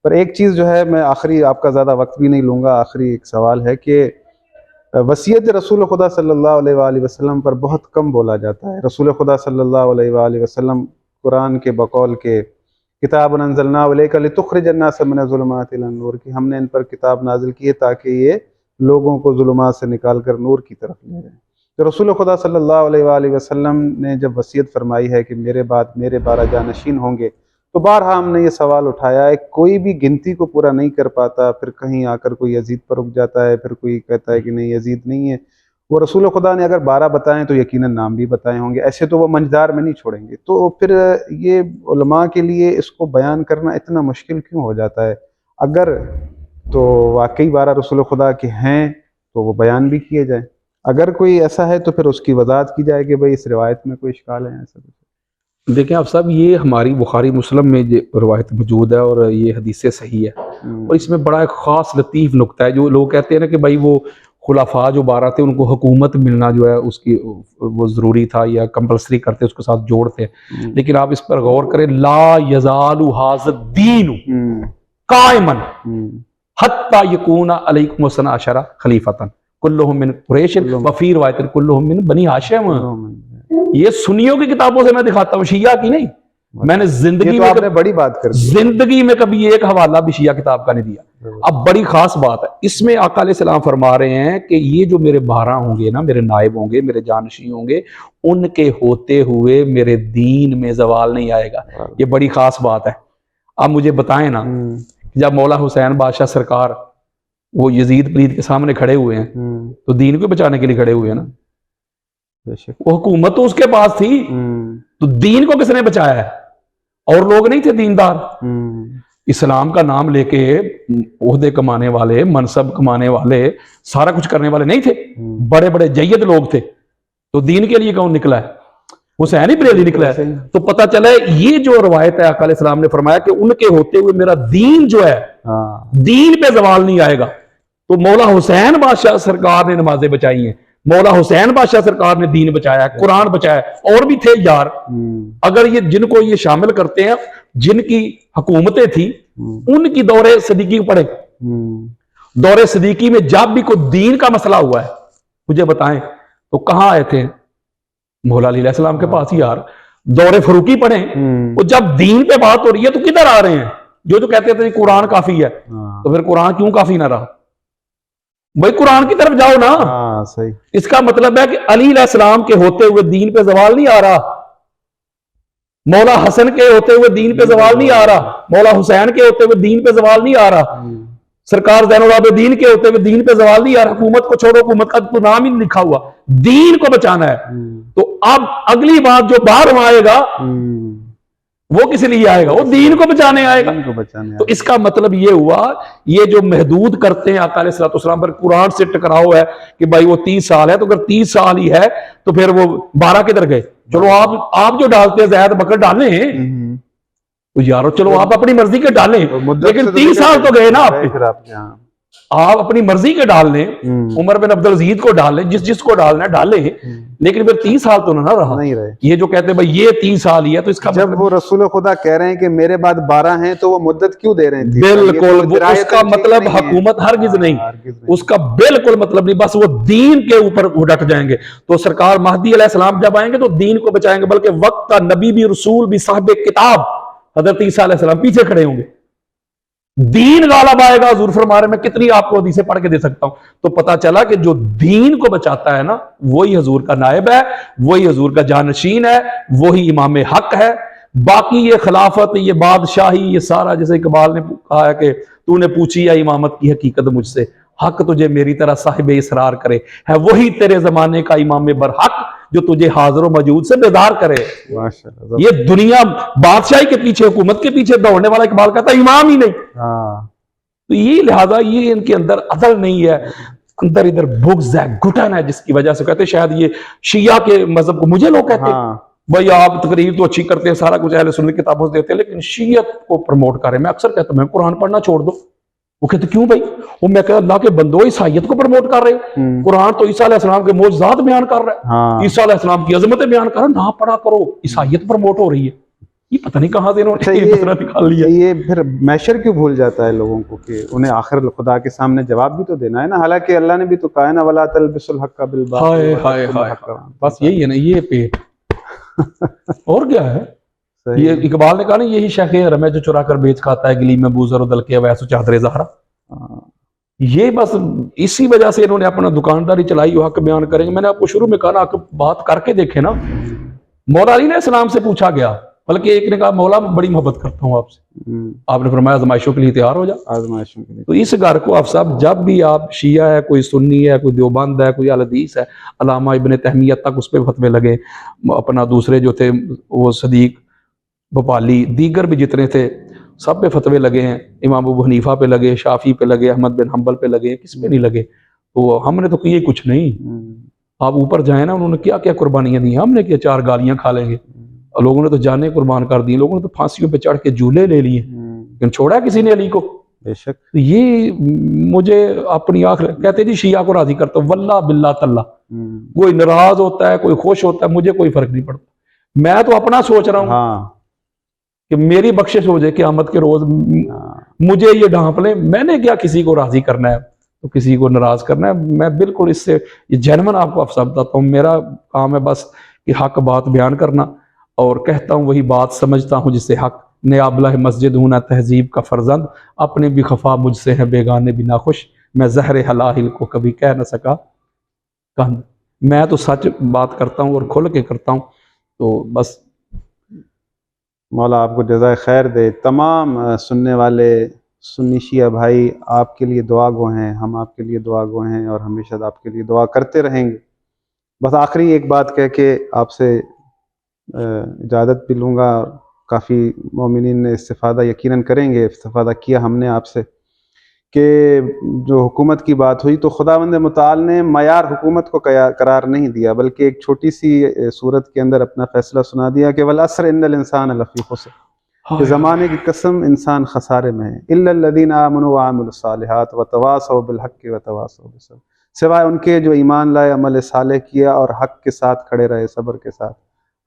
पर एक चीज़ जो है, मैं आखिरी, आपका ज़्यादा वक्त भी नहीं लूँगा, आखिरी एक सवाल है कि वसीयत रसूल खुदा सल्लल्लाहु अलैहि वसल्लम पर बहुत कम बोला जाता है। रसूल खुदा सल्लल्लाहु अलैहि वसल्लम कुरान के बकौल के किताब अंज़लनाहु इलैका लितुख़रिजन्नास मिनज़्ज़ुलुमाति इलन-नूर, की हमने इन पर किताब नाजिल की है ताकि ये लोगों को ज़ुलुमात से निकाल कर नूर की तरफ ले जाएं। तो रसूल खुदा सल्लल्लाहु अलैहि वसल्लम ने जब वसीयत फरमाई है कि मेरे बाद मेरे 12 जानशीन होंगे, तो बारहा हमने ये सवाल उठाया है, कोई भी गिनती को पूरा नहीं कर पाता, फिर कहीं आकर कोई यजीद पर रुक जाता है, फिर कोई कहता है कि नहीं यजीद नहीं है। वो रसूल खुदा ने अगर 12 बताएं तो यकीनन नाम भी बताए होंगे, ऐसे तो वो मंझदार में नहीं छोड़ेंगे। तो फिर ये उलमा के लिए इसको बयान करना इतना मुश्किल क्यों हो जाता है? अगर तो वाकई 12 रसूल खुदा के हैं तो वो बयान भी किए जाए, अगर कोई ऐसा है तो फिर उसकी वजाहत की जाए कि भाई इस रिवायत में कोई इश्काल है, ऐसा कुछ। देखें आप साहब, ये हमारी बुखारी मुस्लिम में ये रवायत मौजूद है और ये हदीसें सही है। और इसमें बड़ा एक ख़ास लतीफ़ नुक्ता है, जो लोग कहते हैं ना कि भाई वो खुलाफा जो 12 थे उनको हुकूमत मिलना जो है उसकी वो ज़रूरी था या कंपलसरी करते उसके साथ जोड़ते। लेकिन आप इस पर गौर करें, ला यज़ालु हाज़द्दीन कायमन हत्ता यकूना अलैकुम वसना अशरा खलीफतन कुल्लुहुम मिन कुरैश व फी रिवायतिन कुल्लुहुम मिन बनी हाशिम। ये सुन्नियों की किताबों से मैं दिखाता हूँ, शिया की नहीं। मैंने जिंदगी में आपने बड़ी बात कर दी, जिंदगी में कभी एक हवाला भी शिया किताब का नहीं दिया। अब बड़ी खास बात है इसमें, आका अलैहिस्सलाम फरमा रहे हैं कि ये जो मेरे 12 होंगे ना, मेरे नायब होंगे, मेरे जानशी होंगे, उनके होते हुए मेरे दीन में जवाल नहीं आएगा। ये बड़ी खास बात है। अब मुझे बताएं ना, जब मौला हुसैन बादशाह सरकार वो यजीद पलीद के सामने खड़े हुए हैं तो दीन को बचाने के लिए खड़े हुए हैं ना, वो हुकूमत तो उसके पास थी, तो दीन को किसने बचाया है? और लोग नहीं थे दीनदार? इस्लाम का नाम लेके ओहदे कमाने वाले, मनसब कमाने वाले, सारा कुछ करने वाले नहीं थे? बड़े बड़े जय्यद लोग थे। तो दीन के लिए कौन निकला है? हुसैन ही बरेली निकला है। तो पता चला ये जो रवायत है, आका अलैहिस्सलाम ने फरमाया कि उनके होते हुए मेरा दीन जो है, दीन पे जवाल नहीं आएगा। तो मौला हुसैन बादशाह सरकार ने नमाजें बचाई हैं, मौला हुसैन बादशाह सरकार ने दीन बचाया, कुरान बचाया, और भी थे यार। अगर ये जिनको ये शामिल करते हैं, जिनकी हुकूमतें थी, उनकी दौरे सदीकी पढ़े। दौरे सदीकी में जब भी कोई दीन का मसला हुआ है, मुझे बताएं तो कहाँ आए थे? मौला अली अलैहिस्सलाम के पास ही यार। दौरे फरूकी पढ़े, वो जब दीन पे बात हो रही है तो किधर आ रहे हैं? जो कहते थे कुरान काफी है, तो फिर कुरान क्यों काफी ना रहा? भाई कुरान की तरफ जाओ ना। सही। इसका मतलब है कि अली अलैहिस्सलाम के होते हुए दीन पे सवाल नहीं आ रहा, मौला हसन के होते हुए दीन पे सवाल नहीं आ रहा, मौला हुसैन के होते हुए दीन पे सवाल नहीं आ रहा, सरकार ज़ैनुल आबिदीन के होते हुए दीन पे सवाल नहीं आ रहा। हुकूमत को छोड़ो, हुकूमत का तो नाम ही नहीं लिखा हुआ, दीन को बचाना है। तो अब अगली बात जो बाहर आएगा वो किस लिए आएगा? वो दीन को बचाने आएगा। तो इसका मतलब ये हुआ, ये जो महदूद करते हैं आका अलैहिस्सलाम पर, कुरान से टकराव है कि भाई वो 30 साल है, तो अगर 30 साल ही है तो फिर वो 12 किधर गए? चलो आप जो डालते हैं ज़ैद बकर डालें, तो यारो चलो आप अपनी मर्जी के डालें, लेकिन 30 साल तो गए ना आपके। आप अपनी मर्जी के डाल लें, उमर बिन अब्दुल अजीज को डाल लें, जिसको डालना है डालें, लेकिन फिर 30 साल तो ना रहा। नहीं रहे। ये जो कहते हैं भाई ये 30 साल ही है, तो इसका जब वो रसूल खुदा कह रहे हैं कि मेरे बाद 12 हैं, तो वो मुद्दत क्यों दे रहे हैं? बिल्कुल, वो उसका मतलब हुकूमत हरगिज नहीं, उसका बिल्कुल मतलब नहीं, बस वो दीन के ऊपर वो डट जाएंगे। तो सरकार महदी अलैहिस्सलाम जब आएंगे तो दीन को बचाएंगे, बल्कि वक्त का नबी भी, रसूल भी, साहिब किताब हजरत ईसा अलैहिस्सलाम पीछे खड़े होंगे। दीन गालिब आएगा। हुजूर फरमा रहे, मैं कितनी आपको हदीसें पढ़ के दे सकता हूं। तो पता चला कि जो दीन को बचाता है ना, वही हजूर का नायब है, वही हजूर का जानशीन है, वही इमाम हक है। बाकी ये खिलाफत, ये बादशाही, ये सारा, जैसे इकबाल ने कहा है कि तूने पूछी है इमामत की हकीकत मुझसे, हक तुझे मेरी तरह साहिब इसरार करे, है वही तेरे जमाने का इमाम बरहक जो तुझे हाजिर मौजूद से बेदार करे। माशाअल्लाह। ये दुनिया बादशाही के पीछे, हुकूमत के पीछे दौड़ने वाला इकबाल कहता है इमाम ही नहीं। तो ये लिहाजा ये इनके अंदर अदल नहीं है, अंदर इधर बुग्ज है, घुटन है, जिसकी वजह से कहते शायद ये शिया के मजहब को, मुझे लोग कहते हैं भाई आप तकरीर तो अच्छी करते हैं, सारा कुछ अहले सुन्नत किताबों से देते हैं, लेकिन शियत को प्रमोट कर रहे हैं। मैं अक्सर कहता हूं मैं कुरान पढ़ना छोड़ दो। वो कहते क्यों भाई? वो मैं कहता अल्लाह के बंदो ईसाइयत को प्रमोट कर रहे हो। कुरान तो ईसा अलैहिस्सलाम के मौजज़ात बयान कर रहा है, ईसा अलैहिस्सलाम की अजमतें बयान कर रहा है, ना पढ़ा करो, ईसाइयत प्रमोट हो रही है। ये पता नहीं कहां से इन्होंने ये निकाल लिया। ये फिर मैशर क्यों भूल जाता है लोगों को कि उन्हें आखिर खुदा के सामने जवाब भी तो देना है ना। हालांकि अल्लाह ने भी तो कहा है ना, वला तलबिसुल हक्का बिल बातिल। हाय हाय, बस यही है ना, ये पेट और क्या है। ये इकबाल ने कहा ना, यही शेख हरम है जो चुरा कर बेच खाता है, गली में बूजर उदल के वैसो चादरे ज़हरा। ये बस इसी वजह से इन्होंने अपना दुकानदारी चलाई, हक बयान करेंगे। मैंने आपको शुरू में कहा ना, आप बात करके देखे ना, मौला अली ने सलाम से पूछा गया, बल्कि एक ने कहा मौला मैं बड़ी मोहब्बत करता हूँ आपसे, आपने फरमाया आजमाइशों के लिए तैयार हो जा। आजमाइशों के लिए। तो इस घर को आप सब, जब भी आप शिया है, कोई सुन्नी है, कोई देवबंद है, कोई अहले हदीस है, अल्लामा इब्न तैमिया तक उस पर फतवे लगे, अपना दूसरे जो थे वो सदीक भोपाली, दीगर भी जितने थे सब पे फतवे लगे हैं। इमाम अबू हनीफा पे लगे, शाफी पे लगे, अहमद बिन हम्बल पे लगे, किस पे नहीं लगे। तो हमने तो किए कुछ नहीं। आप ऊपर जाए ना, उन्होंने क्या क्या कुर्बानियां दी, हमने क्या 4 गालियां खा लेंगे। लोगों ने तो जाने कुर्बान कर दी, लोगों ने तो फांसियों पे चढ़ के झूले ले लिए, लेकिन छोड़ा किसी ने अली को। बेशक। तो ये मुझे अपनी आंख, कहते जी शिया को राजी करता हूँ, वल्ला बिल्ला तल्ला। कोई नाराज होता है, कोई खुश होता है, मुझे कोई फर्क नहीं पड़ता। मैं तो अपना सोच रहा हूँ कि मेरी बख्शिश हो जाए क़यामत के रोज, मुझे ये ढांप ले। मैंने क्या किसी को राजी करना है, तो किसी को नाराज करना है। मैं बिल्कुल इससे ये जेन्युइन आपको अफसर बताता हूँ, मेरा काम है बस कि हक बात बयान करना, और कहता हूँ वही बात, समझता हूँ जिससे हक। नियाबला मस्जिद हूँ ना तहजीब का फर्जंद, अपने भी खफा मुझसे है, बेगाने भी नाखुश, मैं जहर हलाहिल को कभी कह न सका कंद। मैं तो सच बात करता हूँ और खुल के करता हूँ। तो बस मौला आपको जज़ाए खैर दे। तमाम सुनने वाले सुन्नी शिया भाई आपके लिए दुआ गो हैं, हम आपके लिए दुआ गो हैं, और हमेशा आपके लिए दुआ करते रहेंगे। बस आखिरी एक बात कह के आपसे इजाज़त भी लूँगा। काफ़ी मोमिनीन ने इस्तिफ़ादा यकीनन करेंगे, इस्तिफ़ादा किया हमने आपसे, कि जो हुकूमत की बात हुई तो खुदावंद मुताल ने मयार हुकूमत को करार नहीं दिया, बल्कि एक छोटी सी सूरत के अंदर अपना फ़ैसला सुना दिया कि वल अस्र इन्नल इंसान लफ़ी खुस्र, कि ज़माने की कसम इंसान खसारे में है, इल्लल्लज़ीना आमनू व अमिलुस सालिहात व तवासौ बिल हक़्क़ि व तवासौ बिस सब्र, सिवाय उनके जो ईमान लाए, अमल सालेह किया और हक़ के साथ खड़े रहे, सब्र के साथ,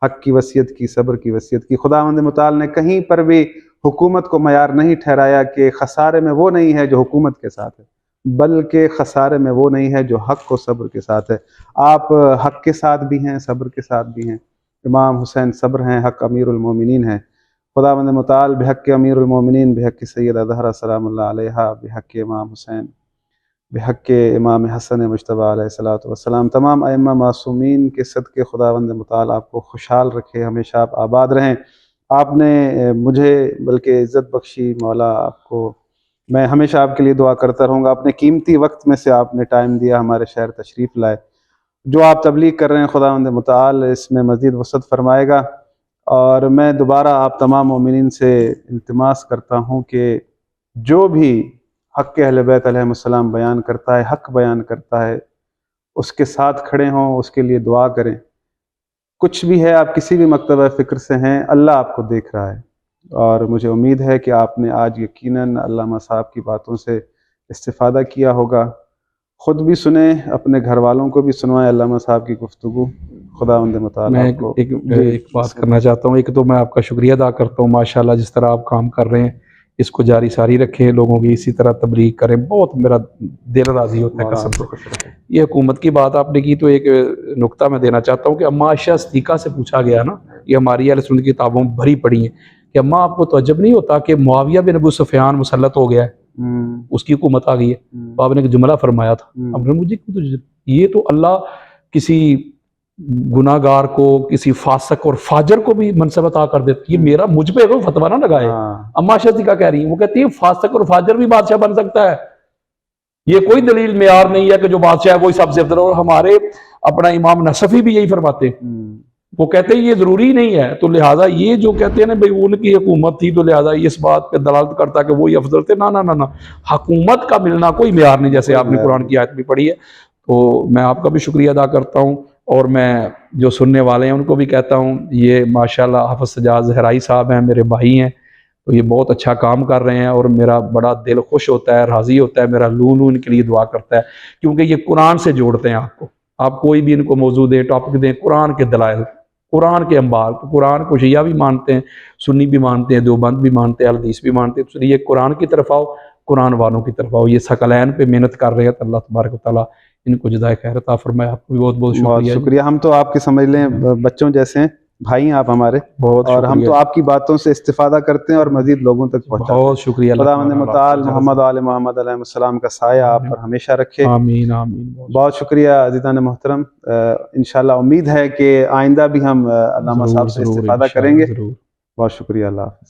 हक़ की वसीयत की, सब्र की वसीयत की। खुदावंद मुताल ने कहीं पर भी हुकूमत को मयार नहीं ठहराया कि खसारे में वो नहीं है जो हुकूमत के साथ है, बल्कि खसारे में वो नहीं है जो हक़ व सब्र के साथ है। आप हक़ के साथ भी हैं, सब्र के साथ भी हैं। इमाम हुसैन सब्र हैं, हक़ अमीरुल मोमिनीन है। खुदावंद मुताल बिहक़्क़ि अमीरुल मोमिनीन, बिहक़्क़ि सय्यदा ज़हरा सलामुल्लाह अलैहा, बिहक़्क़ि इमाम हुसैन, बिहक़्क़ि इमाम हसन मुज्तबा अलैहिस्सलातु वस्सलाम, तमाम अइम्मा मासूमीन के सदक़े खुदावंद मुताल आपको खुशहाल रखे, हमेशा आप आबाद रहें। आपने मुझे बल्कि इज़्ज़त बख्शी, मौला आपको, मैं हमेशा आपके लिए दुआ करता रहूँगा। अपने कीमती वक्त में से आपने टाइम दिया, हमारे शहर तशरीफ़ लाए। जो आप तबलीग कर रहे हैं खुदावंद मुताल इसमें मज़ीद वसअत फरमाएगा। और मैं दोबारा आप तमाम मोमिनीन से इल्तिमास करता हूँ कि जो भी हक़ अहले बैत अलैहिमुस्सलाम बयान करता है, हक़ बयान करता है, उसके साथ खड़े हों, उसके लिए दुआ करें। कुछ भी है, आप किसी भी मकतबा फ़िक्र से हैं, अल्लाह आपको देख रहा है। और मुझे उम्मीद है कि आपने आज यकीनन अल्लामा साहब की बातों से इस्तिफ़ादा किया होगा। ख़ुद भी सुने, अपने घर वालों को भी सुनवाएं अल्लामा साहब की गुफ्तगू। खुदावंद मुताला मैं आपको एक बात करना चाहता हूँ। एक तो मैं आपका शुक्रिया अदा करता हूँ, माशाल्लाह जिस तरह आप काम कर रहे हैं इसको जारी सारी रखें, लोगों की इसी तरह तबलीग करें, बहुत मेरा दिल राज़ी होता है कसम से। ये हुकूमत की बात आपने की तो एक नुक्ता मैं देना चाहता हूँ कि अम्मा आयशा सिद्दीक़ा से पूछा गया ना, ये हमारी अहले सुन्नत की किताबों में भरी पड़ी है कि अम्मा आपको तअज्जुब नहीं होता कि मुआविया बिन अबू सुफ़ियान मुसल्लत हो गया है, उसकी हुकूमत आ गई है। तो आपने एक जुमला फरमाया था, आपने मुझे ये तो अल्लाह किसी गुनाहगार को, किसी फासक और फाजर को भी मनसब अता कर देती है। ये मेरा मुझ पे कोई फतवा ना लगाए। अम्मा शतीका कह रही है, वो कहती है फासक और फाजर भी बादशाह बन सकता है, ये कोई दलील मेयार नहीं है कि जो बादशाह है वही सबसे अफजल। और हमारे अपना इमाम नसफी भी यही फरमाते हैं, वो कहते हैं ये जरूरी नहीं है। तो लिहाजा ये जो कहते हैं ना भाई उनकी हुकूमत थी तो लिहाजा इस बात पे दलालत करता है कि वही अफजल थे, ना ना ना ना, हुकूमत का मिलना कोई मेयार नहीं, जैसे आपने कुरान की आयत भी पढ़ी है। तो मैं आपका भी शुक्रिया अदा करता हूँ और मैं जो सुनने वाले हैं उनको भी कहता हूँ, ये माशाल्लाह हाफ़िज़ सज्जाद ज़हराई साहब हैं, मेरे भाई हैं, तो ये बहुत अच्छा काम कर रहे हैं और मेरा बड़ा दिल खुश होता है, राज़ी होता है, मेरा लू इनके लिए दुआ करता है, क्योंकि ये कुरान से जोड़ते हैं आपको। आप कोई भी इनको मौजू दें, टॉपिक दें, कुरान के दलाइल, कुरान के अंबार, तो कुरान को शिया भी मानते हैं, सुन्नी भी मानते हैं, देवबंद भी मानते हैं, अहले हदीस भी मानते हैं। तो ये कुरान की तरफ आओ, कुरान वालों की तरफ आओ। ये सकलैन पे मेहनत कर रहे हैं, तो अल्लाह तबारक व तआला इनको जज़ाए खैर अता फरमाए। आपको भी बहुत बहुत शुक्रिया। शुक्रिया। हम तो आपके समझ लें बच्चों जैसे हैं, भाई हैं आप हमारे, बहुत और हम तो आपकी बातों से इस्तिफादा करते हैं और मजीद लोगों तक पहुँचाते हैं। बहुत शुक्रिया। खुदावंद मुताल मोहम्मद व आले मोहम्मद अलैहिस्सलाम का साया आप पर हमेशा रखे। आमीन आमीन। बहुत शुक्रिया अज़ीज़ान मोहतरम। इंशाअल्लाह उम्मीद है कि आइंदा भी हम अल्लामा साहब से इस्तिफादा करेंगे। बहुत शुक्रिया। अल्लाह हाफ़िज़।